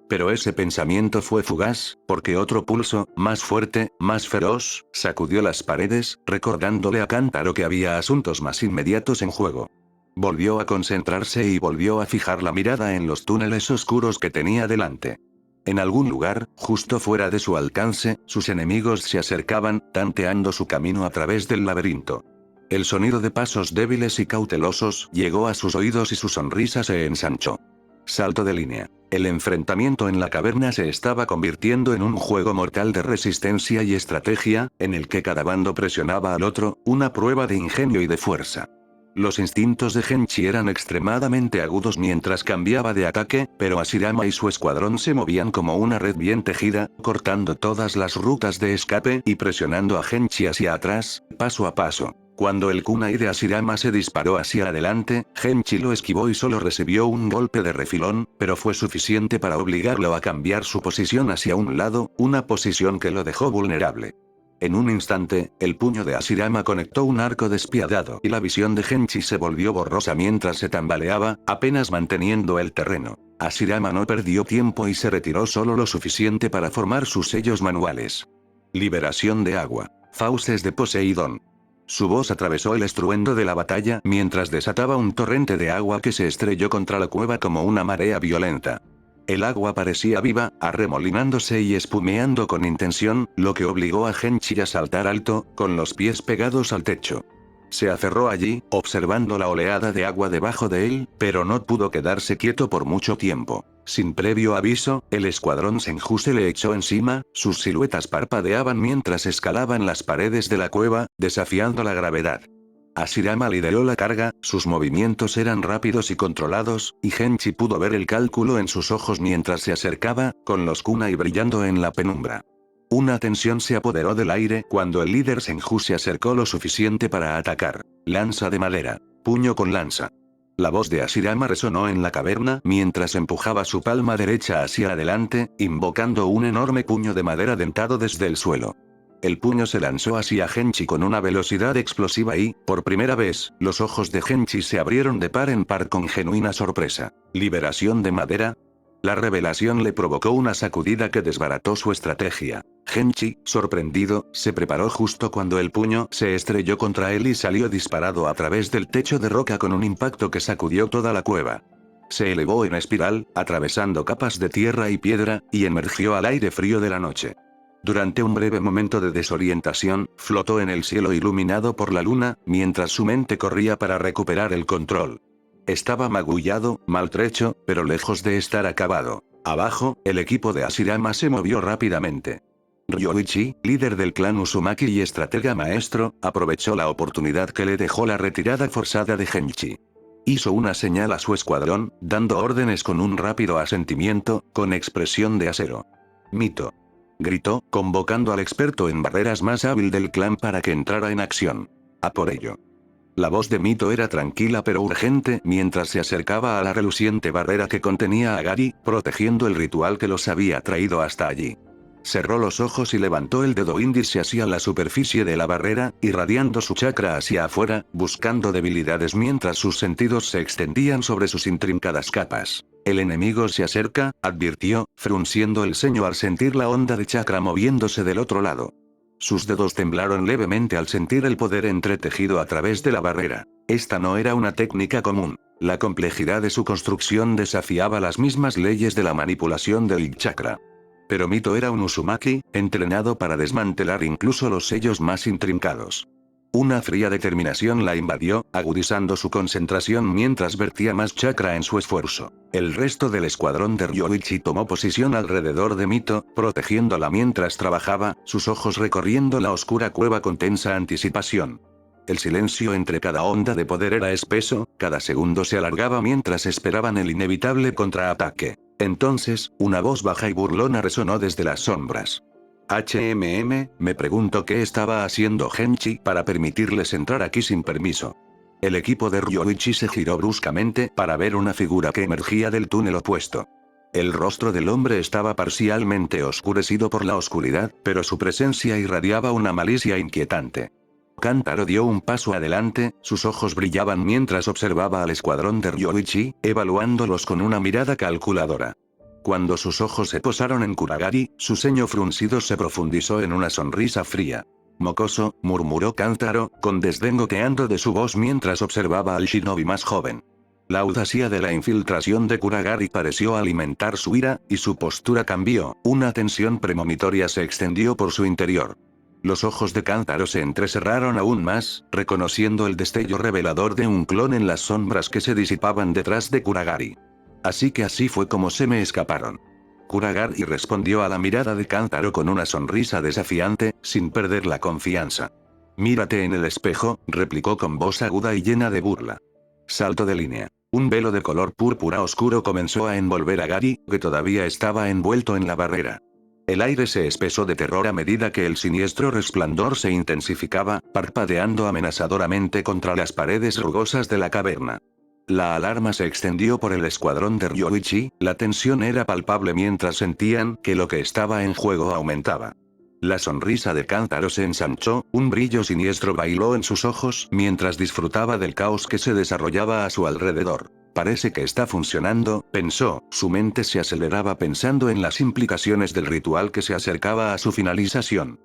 Pero ese pensamiento fue fugaz, porque otro pulso, más fuerte, más feroz, sacudió las paredes, recordándole a Kantaro que había asuntos más inmediatos en juego. Volvió a concentrarse y volvió a fijar la mirada en los túneles oscuros que tenía delante. En algún lugar, justo fuera de su alcance, sus enemigos se acercaban, tanteando su camino a través del laberinto. El sonido de pasos débiles y cautelosos llegó a sus oídos y su sonrisa se ensanchó. Salto de línea. El enfrentamiento en la caverna se estaba convirtiendo en un juego mortal de resistencia y estrategia, en el que cada bando presionaba al otro, una prueba de ingenio y de fuerza. Los instintos de Genchi eran extremadamente agudos mientras cambiaba de ataque, pero Hashirama y su escuadrón se movían como una red bien tejida, cortando todas las rutas de escape y presionando a Genchi hacia atrás, paso a paso. Cuando el kunai de Hashirama se disparó hacia adelante, Genchi lo esquivó y solo recibió un golpe de refilón, pero fue suficiente para obligarlo a cambiar su posición hacia un lado, una posición que lo dejó vulnerable. En un instante, el puño de Hashirama conectó un arco despiadado y la visión de Genchi se volvió borrosa mientras se tambaleaba, apenas manteniendo el terreno. Hashirama no perdió tiempo y se retiró solo lo suficiente para formar sus sellos manuales. Liberación de agua. Fauces de Poseidón. Su voz atravesó el estruendo de la batalla mientras desataba un torrente de agua que se estrelló contra la cueva como una marea violenta. El agua parecía viva, arremolinándose y espumeando con intención, lo que obligó a Genchi a saltar alto, con los pies pegados al techo. Se aferró allí, observando la oleada de agua debajo de él, pero no pudo quedarse quieto por mucho tiempo. Sin previo aviso, el escuadrón Senju se le echó encima, sus siluetas parpadeaban mientras escalaban las paredes de la cueva, desafiando la gravedad. Hashirama lideró la carga, sus movimientos eran rápidos y controlados, y Genchi pudo ver el cálculo en sus ojos mientras se acercaba, con los kunai brillando en la penumbra. Una tensión se apoderó del aire cuando el líder Senju se acercó lo suficiente para atacar. Lanza de madera. Puño con lanza. La voz de Hashirama resonó en la caverna mientras empujaba su palma derecha hacia adelante, invocando un enorme puño de madera dentado desde el suelo. El puño se lanzó hacia Genchi con una velocidad explosiva y, por primera vez, los ojos de Genchi se abrieron de par en par con genuina sorpresa. ¿Liberación de madera? La revelación le provocó una sacudida que desbarató su estrategia. Genchi, sorprendido, se preparó justo cuando el puño se estrelló contra él y salió disparado a través del techo de roca con un impacto que sacudió toda la cueva. Se elevó en espiral, atravesando capas de tierra y piedra, y emergió al aire frío de la noche. Durante un breve momento de desorientación, flotó en el cielo iluminado por la luna, mientras su mente corría para recuperar el control. Estaba magullado, maltrecho, pero lejos de estar acabado. Abajo, el equipo de Hashirama se movió rápidamente. Ryoichi, líder del clan Uzumaki y estratega maestro, aprovechó la oportunidad que le dejó la retirada forzada de Genchi. Hizo una señal a su escuadrón, dando órdenes con un rápido asentimiento, con expresión de acero. Mito. Gritó, convocando al experto en barreras más hábil del clan para que entrara en acción. A por ello. La voz de Mito era tranquila pero urgente mientras se acercaba a la reluciente barrera que contenía a Gary, protegiendo el ritual que los había traído hasta allí. Cerró los ojos y levantó el dedo índice hacia la superficie de la barrera, irradiando su chakra hacia afuera, buscando debilidades mientras sus sentidos se extendían sobre sus intrincadas capas. El enemigo se acerca, advirtió, frunciendo el ceño al sentir la onda de chakra moviéndose del otro lado. Sus dedos temblaron levemente al sentir el poder entretejido a través de la barrera. Esta no era una técnica común. La complejidad de su construcción desafiaba las mismas leyes de la manipulación del chakra. Pero Mito era un Uzumaki, entrenado para desmantelar incluso los sellos más intrincados. Una fría determinación la invadió, agudizando su concentración mientras vertía más chakra en su esfuerzo. El resto del escuadrón de Ryoichi tomó posición alrededor de Mito, protegiéndola mientras trabajaba, sus ojos recorriendo la oscura cueva con tensa anticipación. El silencio entre cada onda de poder era espeso, cada segundo se alargaba mientras esperaban el inevitable contraataque. Entonces, una voz baja y burlona resonó desde las sombras. Me pregunto qué estaba haciendo Genchi para permitirles entrar aquí sin permiso. El equipo de Ryoichi se giró bruscamente para ver una figura que emergía del túnel opuesto. El rostro del hombre estaba parcialmente oscurecido por la oscuridad, pero su presencia irradiaba una malicia inquietante. Kantaro dio un paso adelante, sus ojos brillaban mientras observaba al escuadrón de Ryoichi, evaluándolos con una mirada calculadora. Cuando sus ojos se posaron en Kuragari, su ceño fruncido se profundizó en una sonrisa fría. Mocoso, murmuró Kantaro, con desdén goteando de su voz mientras observaba al shinobi más joven. La audacia de la infiltración de Kuragari pareció alimentar su ira, y su postura cambió, una tensión premonitoria se extendió por su interior. Los ojos de Kantaro se entrecerraron aún más, reconociendo el destello revelador de un clon en las sombras que se disipaban detrás de Kuragari. Así que así fue como se me escaparon. Kuragari respondió a la mirada de Kantaro con una sonrisa desafiante, sin perder la confianza. Mírate en el espejo, replicó con voz aguda y llena de burla. Salto de línea. Un velo de color púrpura oscuro comenzó a envolver a Gary, que todavía estaba envuelto en la barrera. El aire se espesó de terror a medida que el siniestro resplandor se intensificaba, parpadeando amenazadoramente contra las paredes rugosas de la caverna. La alarma se extendió por el escuadrón de Ryoichi, la tensión era palpable mientras sentían que lo que estaba en juego aumentaba. La sonrisa de Kantaro se ensanchó, un brillo siniestro bailó en sus ojos mientras disfrutaba del caos que se desarrollaba a su alrededor. Parece que está funcionando, pensó, su mente se aceleraba pensando en las implicaciones del ritual que se acercaba a su finalización.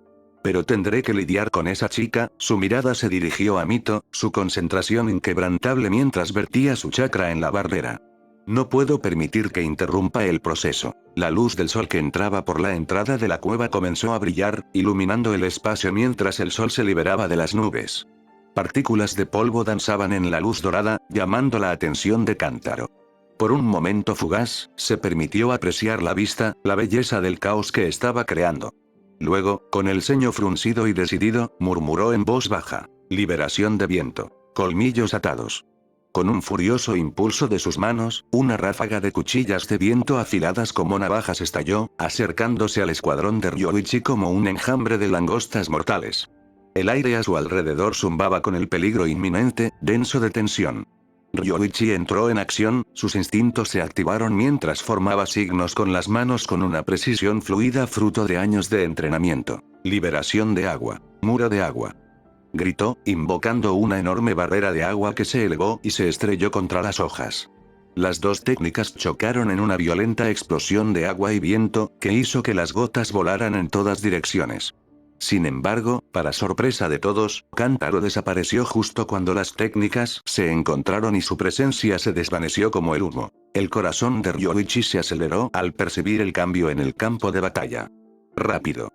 Pero tendré que lidiar con esa chica, su mirada se dirigió a Mito, su concentración inquebrantable mientras vertía su chakra en la barrera. No puedo permitir que interrumpa el proceso. La luz del sol que entraba por la entrada de la cueva comenzó a brillar, iluminando el espacio mientras el sol se liberaba de las nubes. Partículas de polvo danzaban en la luz dorada, llamando la atención de Kantaro. Por un momento fugaz, se permitió apreciar la vista, la belleza del caos que estaba creando. Luego, con el ceño fruncido y decidido, murmuró en voz baja. Liberación de viento. Colmillos atados. Con un furioso impulso de sus manos, una ráfaga de cuchillas de viento afiladas como navajas estalló, acercándose al escuadrón de Ryoichi como un enjambre de langostas mortales. El aire a su alrededor zumbaba con el peligro inminente, denso de tensión. Ryoichi entró en acción, sus instintos se activaron mientras formaba signos con las manos con una precisión fluida fruto de años de entrenamiento. Liberación de agua. Muro de agua. Gritó, invocando una enorme barrera de agua que se elevó y se estrelló contra las hojas. Las dos técnicas chocaron en una violenta explosión de agua y viento, que hizo que las gotas volaran en todas direcciones. Sin embargo, para sorpresa de todos, Kantaro desapareció justo cuando las técnicas se encontraron y su presencia se desvaneció como el humo. El corazón de Ryoichi se aceleró al percibir el cambio en el campo de batalla. Rápido.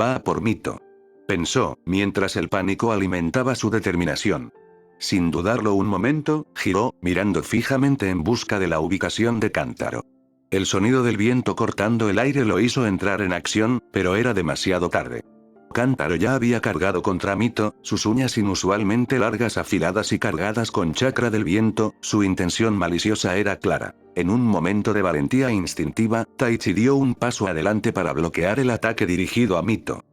Va a por Mito. Pensó, mientras el pánico alimentaba su determinación. Sin dudarlo un momento, giró, mirando fijamente en busca de la ubicación de Kantaro. El sonido del viento cortando el aire lo hizo entrar en acción, pero era demasiado tarde. Kantaro ya había cargado contra Mito, sus uñas inusualmente largas, afiladas y cargadas con chakra del viento, su intención maliciosa era clara. En un momento de valentía instintiva, Taichi dio un paso adelante para bloquear el ataque dirigido a Mito.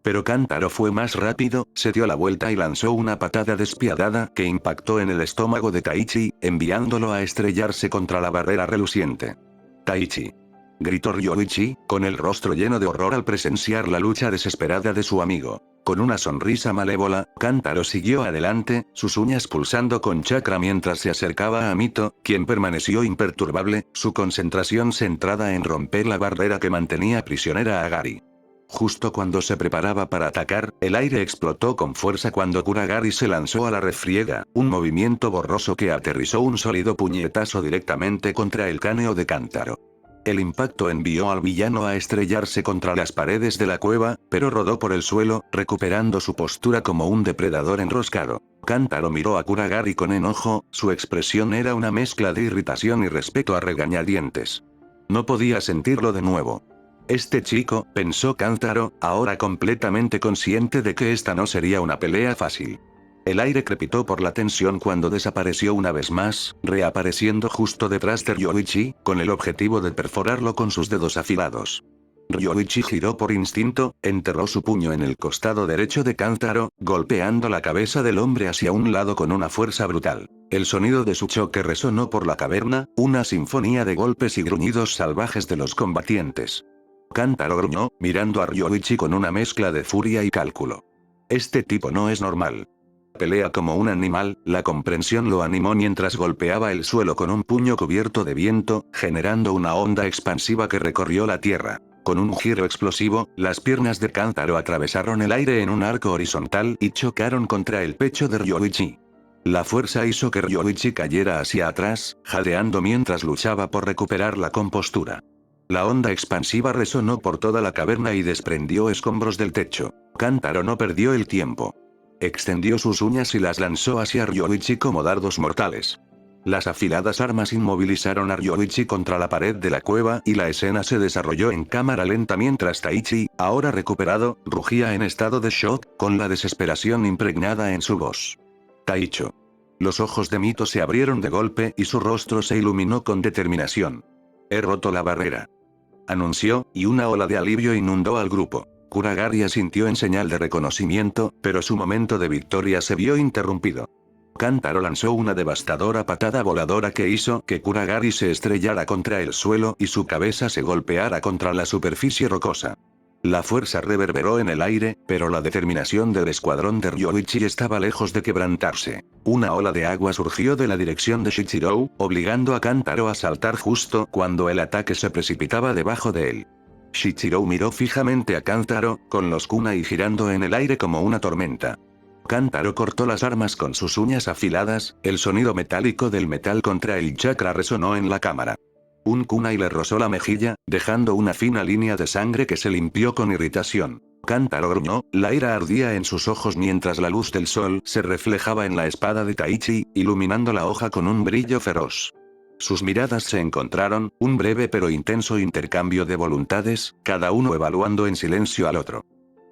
Pero Kantaro fue más rápido, se dio la vuelta y lanzó una patada despiadada que impactó en el estómago de Taichi, enviándolo a estrellarse contra la barrera reluciente. ¡Taichi!, gritó Ryoichi, con el rostro lleno de horror al presenciar la lucha desesperada de su amigo. Con una sonrisa malévola, Kantaro siguió adelante, sus uñas pulsando con chakra mientras se acercaba a Mito, quien permaneció imperturbable, su concentración centrada en romper la barrera que mantenía prisionera a Gari. Justo cuando se preparaba para atacar, el aire explotó con fuerza cuando Kuragari se lanzó a la refriega, un movimiento borroso que aterrizó un sólido puñetazo directamente contra el cráneo de Kantaro. El impacto envió al villano a estrellarse contra las paredes de la cueva, pero rodó por el suelo, recuperando su postura como un depredador enroscado. Kantaro miró a Kuragari con enojo, su expresión era una mezcla de irritación y respeto a regañadientes. No podía sentirlo de nuevo. Este chico, pensó Kantaro, ahora completamente consciente de que esta no sería una pelea fácil. El aire crepitó por la tensión cuando desapareció una vez más, reapareciendo justo detrás de Ryoichi, con el objetivo de perforarlo con sus dedos afilados. Ryoichi giró por instinto, enterró su puño en el costado derecho de Kantaro, golpeando la cabeza del hombre hacia un lado con una fuerza brutal. El sonido de su choque resonó por la caverna, una sinfonía de golpes y gruñidos salvajes de los combatientes. Kantaro gruñó, mirando a Ryoichi con una mezcla de furia y cálculo. Este tipo no es normal. Pelea como un animal, la comprensión lo animó mientras golpeaba el suelo con un puño cubierto de viento, generando una onda expansiva que recorrió la tierra. Con un giro explosivo, las piernas de Kantaro atravesaron el aire en un arco horizontal y chocaron contra el pecho de Ryoichi. La fuerza hizo que Ryoichi cayera hacia atrás, jadeando mientras luchaba por recuperar la compostura. La onda expansiva resonó por toda la caverna y desprendió escombros del techo. Kantaro no perdió el tiempo. Extendió sus uñas y las lanzó hacia Ryoichi como dardos mortales. Las afiladas armas inmovilizaron a Ryoichi contra la pared de la cueva y la escena se desarrolló en cámara lenta mientras Taichi, ahora recuperado, rugía en estado de shock, con la desesperación impregnada en su voz. Taicho. Los ojos de Mito se abrieron de golpe y su rostro se iluminó con determinación. He roto la barrera, anunció, y una ola de alivio inundó al grupo. Kuragari asintió en señal de reconocimiento, pero su momento de victoria se vio interrumpido. Kantaro lanzó una devastadora patada voladora que hizo que Kuragari se estrellara contra el suelo y su cabeza se golpeara contra la superficie rocosa. La fuerza reverberó en el aire, pero la determinación del escuadrón de Ryoichi estaba lejos de quebrantarse. Una ola de agua surgió de la dirección de Shichiro, obligando a Kantaro a saltar justo cuando el ataque se precipitaba debajo de él. Shichiro miró fijamente a Kantaro, con los kunai girando en el aire como una tormenta. Kantaro cortó las armas con sus uñas afiladas, el sonido metálico del metal contra el chakra resonó en la cámara. Un kunai le rozó la mejilla, dejando una fina línea de sangre que se limpió con irritación. Kantaro gruñó, la ira ardía en sus ojos mientras la luz del sol se reflejaba en la espada de Taichi, iluminando la hoja con un brillo feroz. Sus miradas se encontraron, un breve pero intenso intercambio de voluntades, cada uno evaluando en silencio al otro.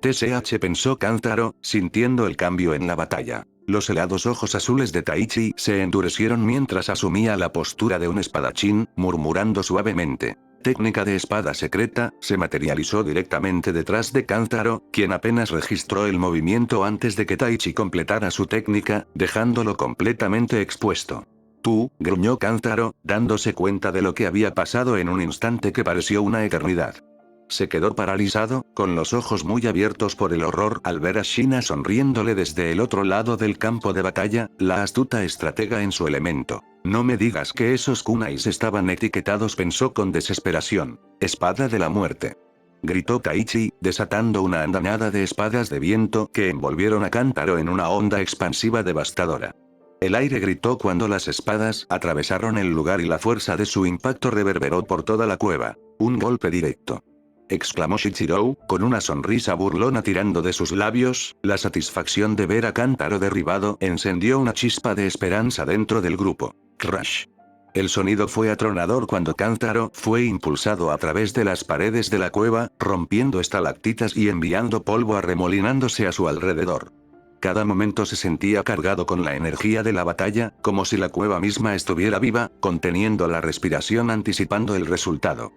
TSH, pensó Kantaro, sintiendo el cambio en la batalla. Los helados ojos azules de Taichi se endurecieron mientras asumía la postura de un espadachín, murmurando suavemente. Técnica de espada secreta, se materializó directamente detrás de Kantaro, quien apenas registró el movimiento antes de que Taichi completara su técnica, dejándolo completamente expuesto. Tú, gruñó Kantaro, dándose cuenta de lo que había pasado en un instante que pareció una eternidad. se quedó paralizado, con los ojos muy abiertos por el horror al ver a Shina sonriéndole desde el otro lado del campo de batalla, la astuta estratega en su elemento. No me digas que esos kunais estaban etiquetados, pensó con desesperación. Espada de la muerte. Gritó Taichi, desatando una andanada de espadas de viento que envolvieron a Kantaro en una onda expansiva devastadora. El aire gritó cuando las espadas atravesaron el lugar y la fuerza de su impacto reverberó por toda la cueva. Un golpe directo. Exclamó Shichirou, con una sonrisa burlona tirando de sus labios, la satisfacción de ver a Kantaro derribado encendió una chispa de esperanza dentro del grupo. Crash. El sonido fue atronador cuando Kantaro fue impulsado a través de las paredes de la cueva, rompiendo estalactitas y enviando polvo arremolinándose a su alrededor. Cada momento se sentía cargado con la energía de la batalla, como si la cueva misma estuviera viva, conteniendo la respiración anticipando el resultado.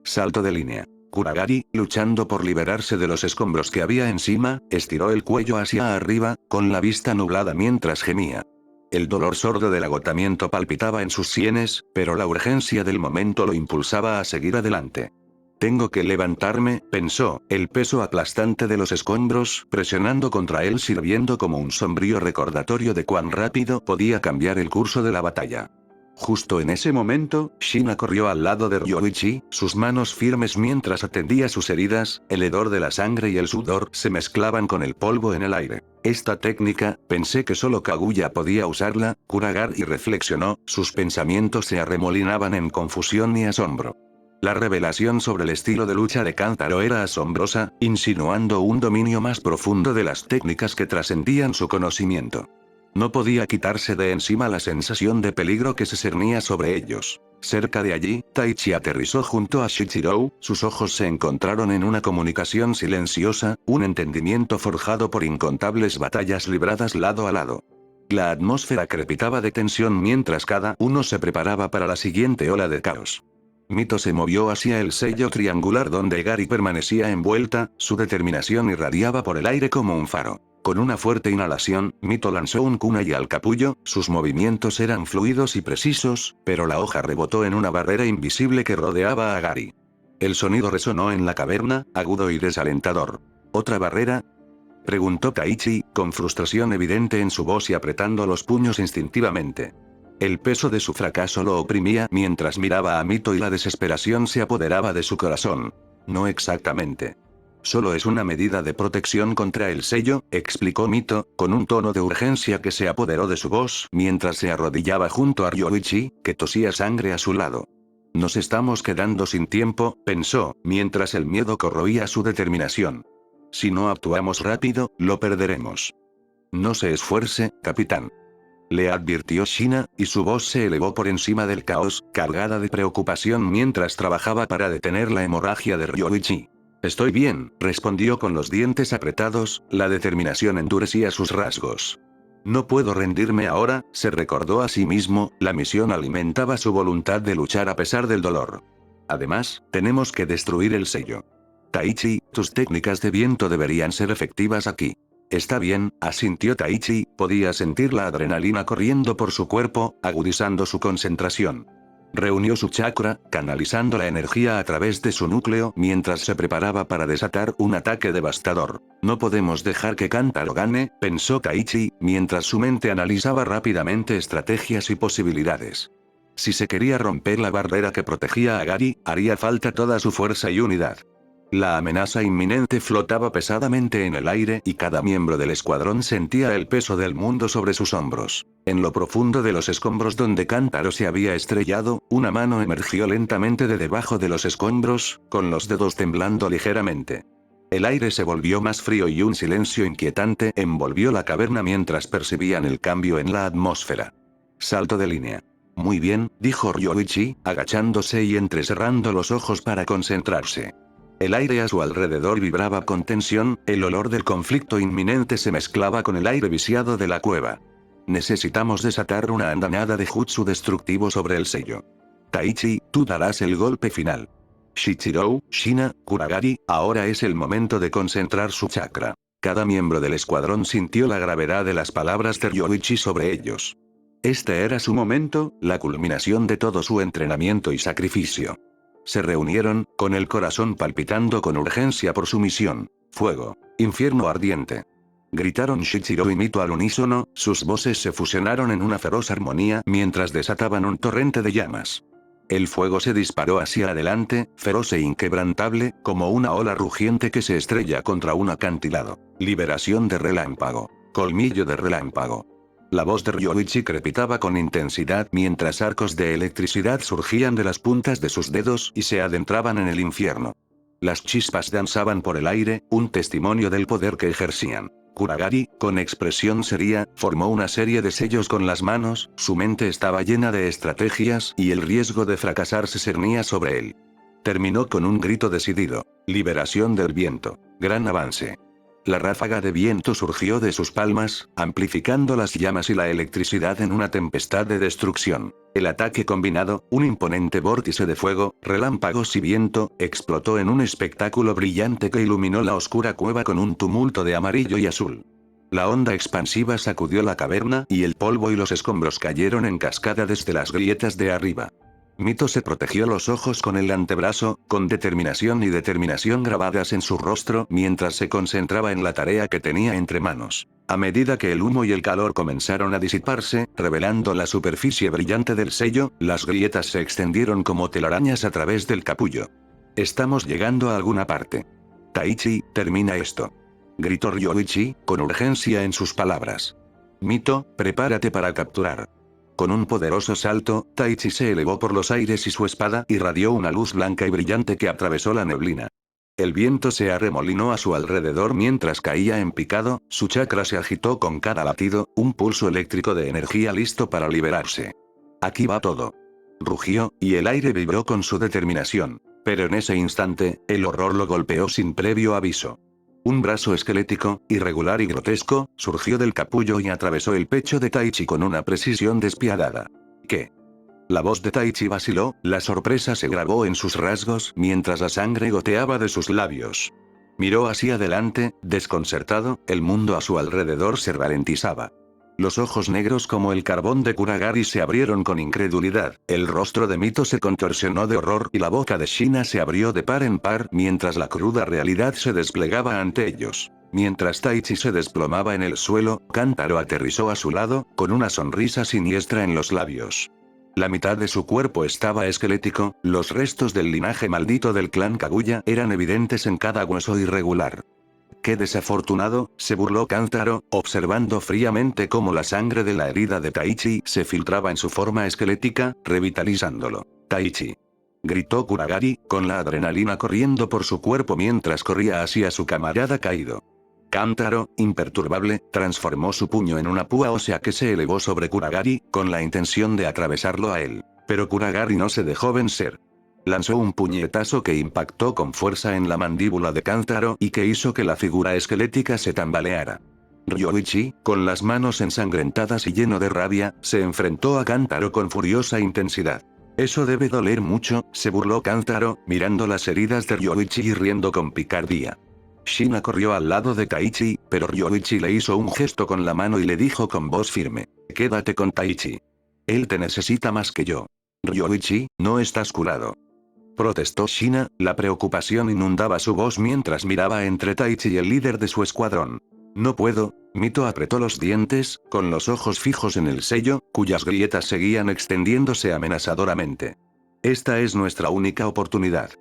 Salto de línea. Kuragari, luchando por liberarse de los escombros que había encima, estiró el cuello hacia arriba, con la vista nublada mientras gemía. El dolor sordo del agotamiento palpitaba en sus sienes, pero la urgencia del momento lo impulsaba a seguir adelante. Tengo que levantarme, pensó, el peso aplastante de los escombros presionando contra él sirviendo como un sombrío recordatorio de cuán rápido podía cambiar el curso de la batalla. Justo en ese momento, Shina corrió al lado de Ryoichi, sus manos firmes mientras atendía sus heridas, el hedor de la sangre y el sudor se mezclaban con el polvo en el aire. Esta técnica, pensé que solo Kaguya podía usarla, Kuragari reflexionó, sus pensamientos se arremolinaban en confusión y asombro. La revelación sobre el estilo de lucha de Kantaro era asombrosa, insinuando un dominio más profundo de las técnicas que trascendían su conocimiento. No podía quitarse de encima la sensación de peligro que se cernía sobre ellos. Cerca de allí, Taichi aterrizó junto a Shichirou, sus ojos se encontraron en una comunicación silenciosa, un entendimiento forjado por incontables batallas libradas lado a lado. La atmósfera crepitaba de tensión mientras cada uno se preparaba para la siguiente ola de caos. Mito se movió hacia el sello triangular donde Gary permanecía envuelta, su determinación irradiaba por el aire como un faro. Con una fuerte inhalación, Mito lanzó un kunai al capullo, sus movimientos eran fluidos y precisos, pero la hoja rebotó en una barrera invisible que rodeaba a Gary. El sonido resonó en la caverna, agudo y desalentador. ¿Otra barrera?, preguntó Taichi, con frustración evidente en su voz y apretando los puños instintivamente. El peso de su fracaso lo oprimía mientras miraba a Mito y la desesperación se apoderaba de su corazón. No exactamente. Solo es una medida de protección contra el sello, explicó Mito, con un tono de urgencia que se apoderó de su voz mientras se arrodillaba junto a Ryoichi, que tosía sangre a su lado. Nos estamos quedando sin tiempo, pensó, mientras el miedo corroía su determinación. Si no actuamos rápido, lo perderemos. No se esfuerce, capitán. Le advirtió Shina, y su voz se elevó por encima del caos, cargada de preocupación mientras trabajaba para detener la hemorragia de Ryoichi. Estoy bien, respondió con los dientes apretados, la determinación endurecía sus rasgos. No puedo rendirme ahora, se recordó a sí mismo, la misión alimentaba su voluntad de luchar a pesar del dolor. Además, tenemos que destruir el sello. Taichi, tus técnicas de viento deberían ser efectivas aquí. Está bien, asintió Taichi, podía sentir la adrenalina corriendo por su cuerpo, agudizando su concentración. Reunió su chakra, canalizando la energía a través de su núcleo mientras se preparaba para desatar un ataque devastador. No podemos dejar que Kantaro gane, pensó Taichi, mientras su mente analizaba rápidamente estrategias y posibilidades. Si se quería romper la barrera que protegía a Gary, haría falta toda su fuerza y unidad. La amenaza inminente flotaba pesadamente en el aire y cada miembro del escuadrón sentía el peso del mundo sobre sus hombros. En lo profundo de los escombros donde Kantaro se había estrellado, una mano emergió lentamente de debajo de los escombros, con los dedos temblando ligeramente. El aire se volvió más frío y un silencio inquietante envolvió la caverna mientras percibían el cambio en la atmósfera. Salto de línea. Muy bien, dijo Ryoichi, agachándose y entrecerrando los ojos para concentrarse. El aire a su alrededor vibraba con tensión, el olor del conflicto inminente se mezclaba con el aire viciado de la cueva. Necesitamos desatar una andanada de jutsu destructivo sobre el sello. Taichi, tú darás el golpe final. Shichirou, Shina, Kuragari, ahora es el momento de concentrar su chakra. Cada miembro del escuadrón sintió la gravedad de las palabras de Ryoichi sobre ellos. Este era su momento, la culminación de todo su entrenamiento y sacrificio. Se reunieron, con el corazón palpitando con urgencia por su misión. Fuego. Infierno ardiente. Gritaron Shichiro y Mito al unísono, sus voces se fusionaron en una feroz armonía mientras desataban un torrente de llamas. El fuego se disparó hacia adelante, feroz e inquebrantable, como una ola rugiente que se estrella contra un acantilado. Liberación de relámpago. Colmillo de relámpago. La voz de Ryoichi crepitaba con intensidad mientras arcos de electricidad surgían de las puntas de sus dedos y se adentraban en el infierno. Las chispas danzaban por el aire, un testimonio del poder que ejercían. Kuragari, con expresión seria, formó una serie de sellos con las manos, su mente estaba llena de estrategias y el riesgo de fracasar se cernía sobre él. Terminó con un grito decidido. Liberación del viento. Gran avance. La ráfaga de viento surgió de sus palmas, amplificando las llamas y la electricidad en una tempestad de destrucción. El ataque combinado, un imponente vórtice de fuego, relámpagos y viento, explotó en un espectáculo brillante que iluminó la oscura cueva con un tumulto de amarillo y azul. La onda expansiva sacudió la caverna y el polvo y los escombros cayeron en cascada desde las grietas de arriba. Mito se protegió los ojos con el antebrazo, con determinación grabadas en su rostro mientras se concentraba en la tarea que tenía entre manos. A medida que el humo y el calor comenzaron a disiparse, revelando la superficie brillante del sello, las grietas se extendieron como telarañas a través del capullo. Estamos llegando a alguna parte. Taichi, termina esto. Gritó Ryoichi, con urgencia en sus palabras. Mito, prepárate para capturar. Con un poderoso salto, Taichi se elevó por los aires y su espada irradió una luz blanca y brillante que atravesó la neblina. El viento se arremolinó a su alrededor mientras caía en picado, su chakra se agitó con cada latido, un pulso eléctrico de energía listo para liberarse. Aquí va todo. Rugió, y el aire vibró con su determinación. Pero en ese instante, el horror lo golpeó sin previo aviso. Un brazo esquelético, irregular y grotesco, surgió del capullo y atravesó el pecho de Taichi con una precisión despiadada. ¿Qué? La voz de Taichi vaciló, la sorpresa se grabó en sus rasgos mientras la sangre goteaba de sus labios. Miró hacia adelante, desconcertado, el mundo a su alrededor se ralentizaba. Los ojos negros como el carbón de Kuragari se abrieron con incredulidad, el rostro de Mito se contorsionó de horror y la boca de Shina se abrió de par en par mientras la cruda realidad se desplegaba ante ellos. Mientras Taichi se desplomaba en el suelo, Kantaro aterrizó a su lado, con una sonrisa siniestra en los labios. La mitad de su cuerpo estaba esquelético, los restos del linaje maldito del clan Kaguya eran evidentes en cada hueso irregular. ¡Qué desafortunado!, se burló Kantaro, observando fríamente cómo la sangre de la herida de Taichi se filtraba en su forma esquelética, revitalizándolo. ¡Taichi!, gritó Kuragari, con la adrenalina corriendo por su cuerpo mientras corría hacia su camarada caído. Kantaro, imperturbable, transformó su puño en una púa ósea que se elevó sobre Kuragari, con la intención de atravesarlo a él. Pero Kuragari no se dejó vencer. Lanzó un puñetazo que impactó con fuerza en la mandíbula de Kantaro y que hizo que la figura esquelética se tambaleara. Ryoichi, con las manos ensangrentadas y lleno de rabia, se enfrentó a Kantaro con furiosa intensidad. Eso debe doler mucho, se burló Kantaro, mirando las heridas de Ryoichi y riendo con picardía. Shina corrió al lado de Taichi, pero Ryoichi le hizo un gesto con la mano y le dijo con voz firme: «Quédate con Taichi. Él te necesita más que yo». «Ryoichi, no estás curado», protestó Shina, la preocupación inundaba su voz mientras miraba entre Taichi y el líder de su escuadrón. «No puedo», Mito apretó los dientes, con los ojos fijos en el sello, cuyas grietas seguían extendiéndose amenazadoramente. «Esta es nuestra única oportunidad.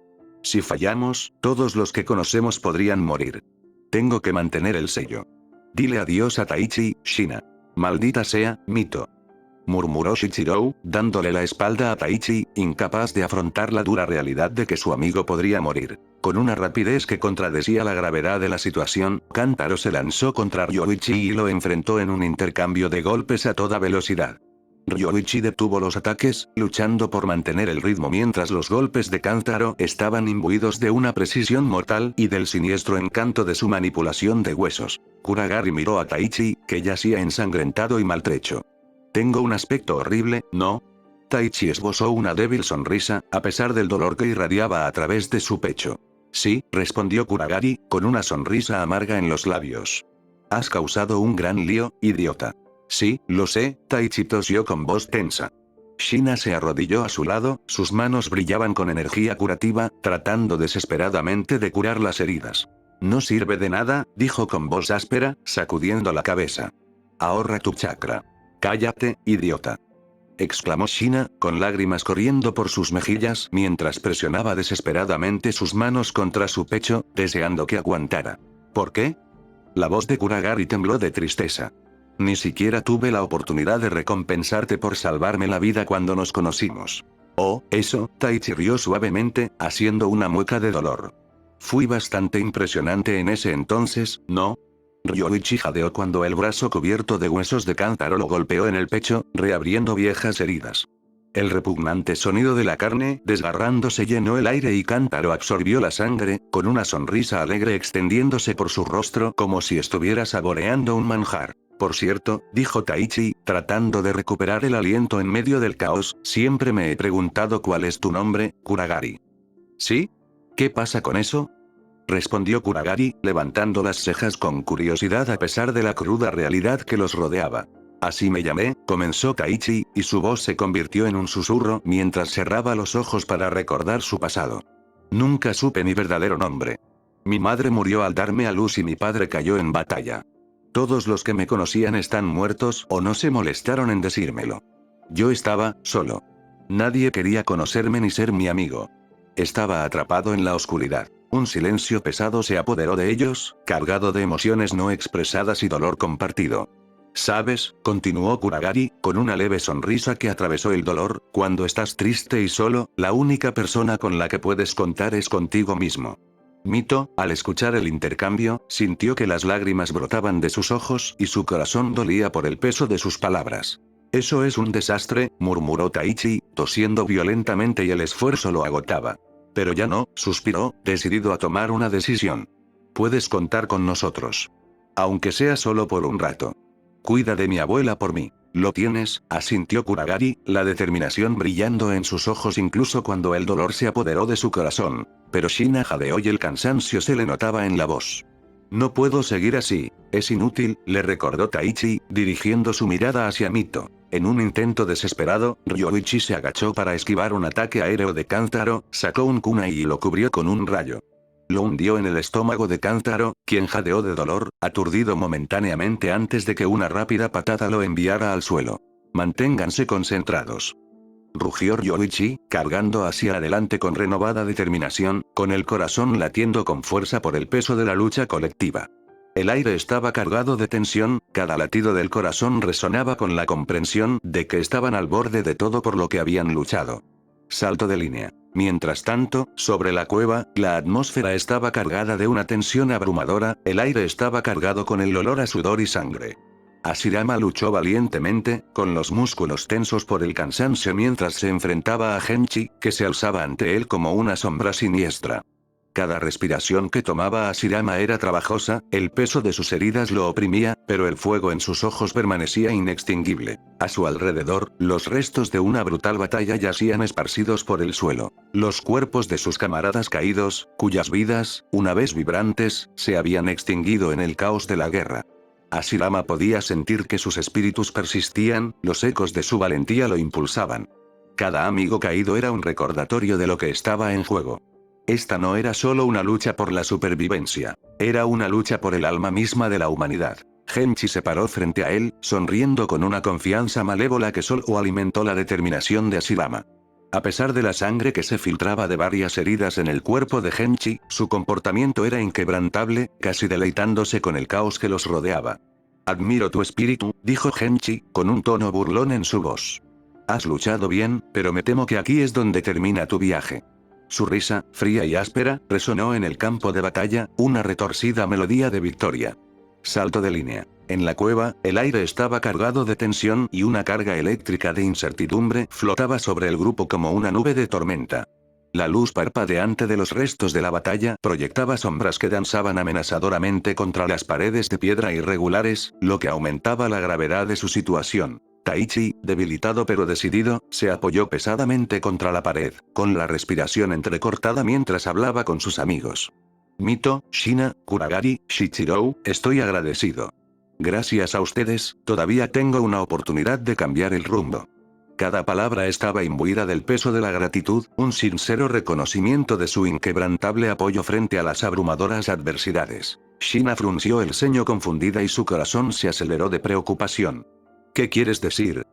Si fallamos, todos los que conocemos podrían morir. Tengo que mantener el sello. Dile adiós a Taichi, Shina». «Maldita sea, Mito», murmuró Shichiro, dándole la espalda a Taichi, incapaz de afrontar la dura realidad de que su amigo podría morir. Con una rapidez que contradecía la gravedad de la situación, Kantaro se lanzó contra Ryoichi y lo enfrentó en un intercambio de golpes a toda velocidad. Ryoichi detuvo los ataques, luchando por mantener el ritmo mientras los golpes de Kantaro estaban imbuidos de una precisión mortal y del siniestro encanto de su manipulación de huesos. Kuragari miró a Taichi, que yacía ensangrentado y maltrecho. «Tengo un aspecto horrible, ¿no?». Taichi esbozó una débil sonrisa, a pesar del dolor que irradiaba a través de su pecho. «Sí», respondió Kuragari, con una sonrisa amarga en los labios. «Has causado un gran lío, idiota. Sí, lo sé, Taichi tosió con voz tensa. Shina se arrodilló a su lado, sus manos brillaban con energía curativa, tratando desesperadamente de curar las heridas. No sirve de nada, dijo con voz áspera, sacudiendo la cabeza. Ahorra tu chakra. Cállate, idiota. Exclamó Shina, con lágrimas corriendo por sus mejillas mientras presionaba desesperadamente sus manos contra su pecho, deseando que aguantara. ¿Por qué? La voz de Kuragari tembló de tristeza. Ni siquiera tuve la oportunidad de recompensarte por salvarme la vida cuando nos conocimos. Oh, eso, Taichi rió suavemente, haciendo una mueca de dolor. Fui bastante impresionante en ese entonces, ¿no? Ryoichi jadeó cuando el brazo cubierto de huesos de cántaro lo golpeó en el pecho, reabriendo viejas heridas. El repugnante sonido de la carne desgarrándose llenó el aire y Cántaro absorbió la sangre, con una sonrisa alegre extendiéndose por su rostro como si estuviera saboreando un manjar. Por cierto, dijo Taichi, tratando de recuperar el aliento en medio del caos, siempre me he preguntado cuál es tu nombre, Kuragari. ¿Sí? ¿Qué pasa con eso? Respondió Kuragari, levantando las cejas con curiosidad a pesar de la cruda realidad que los rodeaba. Así me llamé, comenzó Taichi, y su voz se convirtió en un susurro mientras cerraba los ojos para recordar su pasado. Nunca supe mi verdadero nombre. Mi madre murió al darme a luz y mi padre cayó en batalla. Todos los que me conocían están muertos o no se molestaron en decírmelo. Yo estaba solo. Nadie quería conocerme ni ser mi amigo. Estaba atrapado en la oscuridad. Un silencio pesado se apoderó de ellos, cargado de emociones no expresadas y dolor compartido. ¿Sabes?, continuó Kuragari, con una leve sonrisa que atravesó el dolor, cuando estás triste y solo, la única persona con la que puedes contar es contigo mismo. Mito, al escuchar el intercambio, sintió que las lágrimas brotaban de sus ojos y su corazón dolía por el peso de sus palabras. Eso es un desastre, murmuró Taichi, tosiendo violentamente y el esfuerzo lo agotaba. Pero ya no, suspiró, decidido a tomar una decisión. Puedes contar con nosotros. Aunque sea solo por un rato. Cuida de mi abuela por mí. Lo tienes, asintió Kuragari, la determinación brillando en sus ojos incluso cuando el dolor se apoderó de su corazón. Pero Shina jadeó y el cansancio se le notaba en la voz. No puedo seguir así, es inútil, le recordó Taichi, dirigiendo su mirada hacia Mito. En un intento desesperado, Ryoichi se agachó para esquivar un ataque aéreo de Cántaro, sacó un kunai y lo cubrió con un rayo. Lo hundió en el estómago de Cántaro, quien jadeó de dolor, aturdido momentáneamente antes de que una rápida patada lo enviara al suelo. Manténganse concentrados. Rugió Ryoichi, cargando hacia adelante con renovada determinación, con el corazón latiendo con fuerza por el peso de la lucha colectiva. El aire estaba cargado de tensión, cada latido del corazón resonaba con la comprensión de que estaban al borde de todo por lo que habían luchado. Salto de línea. Mientras tanto, sobre la cueva, la atmósfera estaba cargada de una tensión abrumadora, el aire estaba cargado con el olor a sudor y sangre. Hashirama luchó valientemente, con los músculos tensos por el cansancio mientras se enfrentaba a Genchi, que se alzaba ante él como una sombra siniestra. Cada respiración que tomaba Hashirama era trabajosa, el peso de sus heridas lo oprimía, pero el fuego en sus ojos permanecía inextinguible. A su alrededor, los restos de una brutal batalla yacían esparcidos por el suelo. Los cuerpos de sus camaradas caídos, cuyas vidas, una vez vibrantes, se habían extinguido en el caos de la guerra. Hashirama podía sentir que sus espíritus persistían, los ecos de su valentía lo impulsaban. Cada amigo caído era un recordatorio de lo que estaba en juego. Esta no era solo una lucha por la supervivencia, era una lucha por el alma misma de la humanidad. Genchi se paró frente a él, sonriendo con una confianza malévola que solo alimentó la determinación de Hashirama. A pesar de la sangre que se filtraba de varias heridas en el cuerpo de Genchi, su comportamiento era inquebrantable, casi deleitándose con el caos que los rodeaba. Admiro tu espíritu, dijo Genchi, con un tono burlón en su voz. Has luchado bien, pero me temo que aquí es donde termina tu viaje. Su risa, fría y áspera, resonó en el campo de batalla, una retorcida melodía de victoria. Salto de línea. En la cueva, el aire estaba cargado de tensión y una carga eléctrica de incertidumbre flotaba sobre el grupo como una nube de tormenta. La luz parpadeante de los restos de la batalla proyectaba sombras que danzaban amenazadoramente contra las paredes de piedra irregulares, lo que aumentaba la gravedad de su situación. Taichi, debilitado pero decidido, se apoyó pesadamente contra la pared, con la respiración entrecortada mientras hablaba con sus amigos. Mito, Shina, Kuragari, Shichirou, estoy agradecido. Gracias a ustedes, todavía tengo una oportunidad de cambiar el rumbo. Cada palabra estaba imbuida del peso de la gratitud, un sincero reconocimiento de su inquebrantable apoyo frente a las abrumadoras adversidades. Shina frunció el ceño confundida y su corazón se aceleró de preocupación. ¿Qué quieres decir?,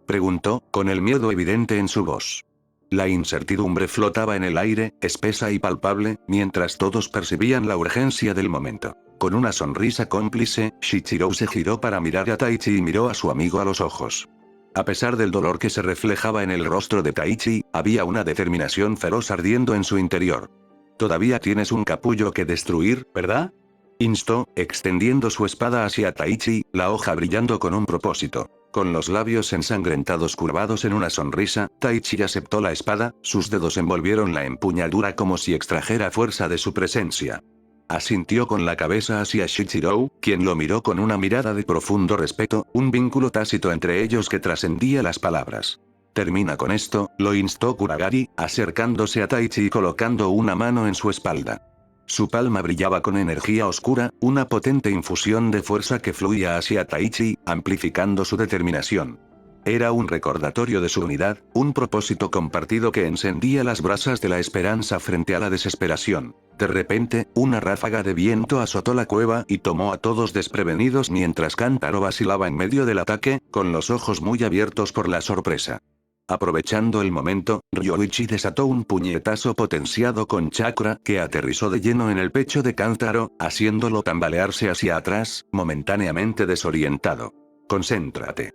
preguntó, con el miedo evidente en su voz. La incertidumbre flotaba en el aire, espesa y palpable, mientras todos percibían la urgencia del momento. Con una sonrisa cómplice, Shichiro se giró para mirar a Taichi y miró a su amigo a los ojos. A pesar del dolor que se reflejaba en el rostro de Taichi, había una determinación feroz ardiendo en su interior. Todavía tienes un capullo que destruir, ¿verdad?, instó, extendiendo su espada hacia Taichi, la hoja brillando con un propósito. Con los labios ensangrentados curvados en una sonrisa, Taichi aceptó la espada, sus dedos envolvieron la empuñadura como si extrajera fuerza de su presencia. Asintió con la cabeza hacia Shichiro, quien lo miró con una mirada de profundo respeto, un vínculo tácito entre ellos que trascendía las palabras. Termina con esto, lo instó Kuragari, acercándose a Taichi y colocando una mano en su espalda. Su palma brillaba con energía oscura, una potente infusión de fuerza que fluía hacia Taichi, amplificando su determinación. Era un recordatorio de su unidad, un propósito compartido que encendía las brasas de la esperanza frente a la desesperación. De repente, una ráfaga de viento azotó la cueva y tomó a todos desprevenidos mientras Kantaro vacilaba en medio del ataque, con los ojos muy abiertos por la sorpresa. Aprovechando el momento, Ryoichi desató un puñetazo potenciado con chakra que aterrizó de lleno en el pecho de Kantaro, haciéndolo tambalearse hacia atrás, momentáneamente desorientado. «Concéntrate»,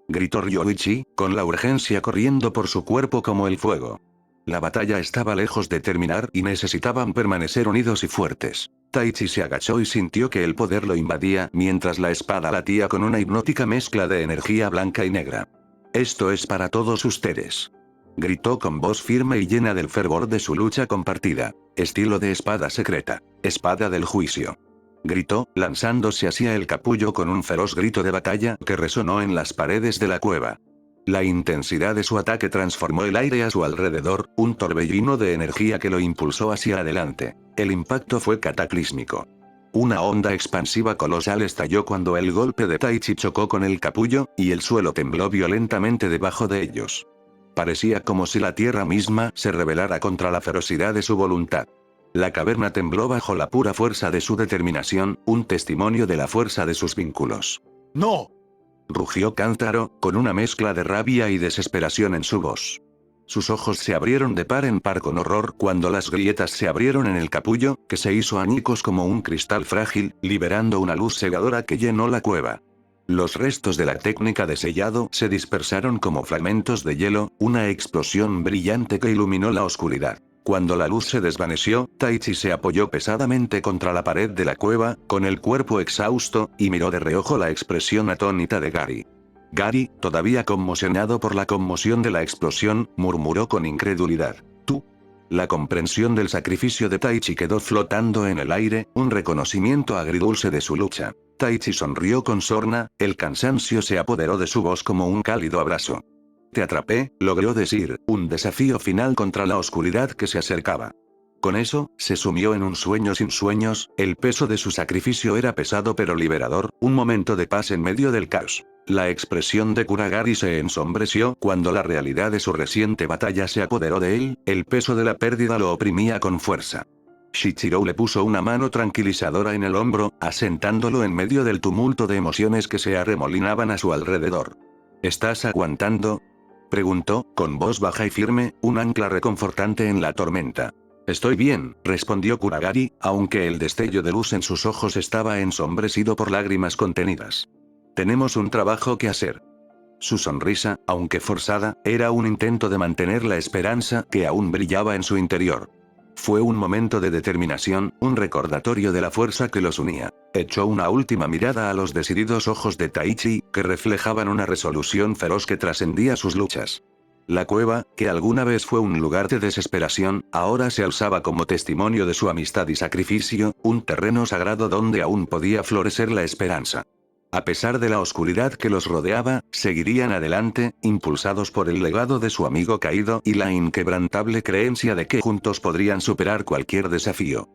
gritó Ryoichi, con la urgencia corriendo por su cuerpo como el fuego. La batalla estaba lejos de terminar y necesitaban permanecer unidos y fuertes. Taichi se agachó y sintió que el poder lo invadía mientras la espada latía con una hipnótica mezcla de energía blanca y negra. «Esto es para todos ustedes», gritó con voz firme y llena del fervor de su lucha compartida. «Estilo de espada secreta. Espada del juicio», gritó, lanzándose hacia el capullo con un feroz grito de batalla que resonó en las paredes de la cueva. La intensidad de su ataque transformó el aire a su alrededor, un torbellino de energía que lo impulsó hacia adelante. El impacto fue cataclísmico. Una onda expansiva colosal estalló cuando el golpe de Taichi chocó con el capullo, y el suelo tembló violentamente debajo de ellos. Parecía como si la tierra misma se rebelara contra la ferocidad de su voluntad. La caverna tembló bajo la pura fuerza de su determinación, un testimonio de la fuerza de sus vínculos. ¡No!, rugió Kantaro, con una mezcla de rabia y desesperación en su voz. Sus ojos se abrieron de par en par con horror cuando las grietas se abrieron en el capullo, que se hizo añicos como un cristal frágil, liberando una luz cegadora que llenó la cueva. Los restos de la técnica de sellado se dispersaron como fragmentos de hielo, una explosión brillante que iluminó la oscuridad. Cuando la luz se desvaneció, Taichi se apoyó pesadamente contra la pared de la cueva, con el cuerpo exhausto, y miró de reojo la expresión atónita de Gary. Gary, todavía conmocionado por la conmoción de la explosión, murmuró con incredulidad: «¿Tú?». La comprensión del sacrificio de Taichi quedó flotando en el aire, un reconocimiento agridulce de su lucha. Taichi sonrió con sorna, el cansancio se apoderó de su voz como un cálido abrazo. «Te atrapé», logró decir, un desafío final contra la oscuridad que se acercaba. Con eso, se sumió en un sueño sin sueños, el peso de su sacrificio era pesado pero liberador, un momento de paz en medio del caos. La expresión de Kuragari se ensombreció cuando la realidad de su reciente batalla se apoderó de él, el peso de la pérdida lo oprimía con fuerza. Shichiro le puso una mano tranquilizadora en el hombro, asentándolo en medio del tumulto de emociones que se arremolinaban a su alrededor. «¿Estás aguantando?», preguntó, con voz baja y firme, un ancla reconfortante en la tormenta. «Estoy bien», respondió Kuragari, aunque el destello de luz en sus ojos estaba ensombrecido por lágrimas contenidas. «Tenemos un trabajo que hacer». Su sonrisa, aunque forzada, era un intento de mantener la esperanza que aún brillaba en su interior. Fue un momento de determinación, un recordatorio de la fuerza que los unía. Echó una última mirada a los decididos ojos de Taichi, que reflejaban una resolución feroz que trascendía sus luchas. La cueva, que alguna vez fue un lugar de desesperación, ahora se alzaba como testimonio de su amistad y sacrificio, un terreno sagrado donde aún podía florecer la esperanza. A pesar de la oscuridad que los rodeaba, seguirían adelante, impulsados por el legado de su amigo caído y la inquebrantable creencia de que juntos podrían superar cualquier desafío.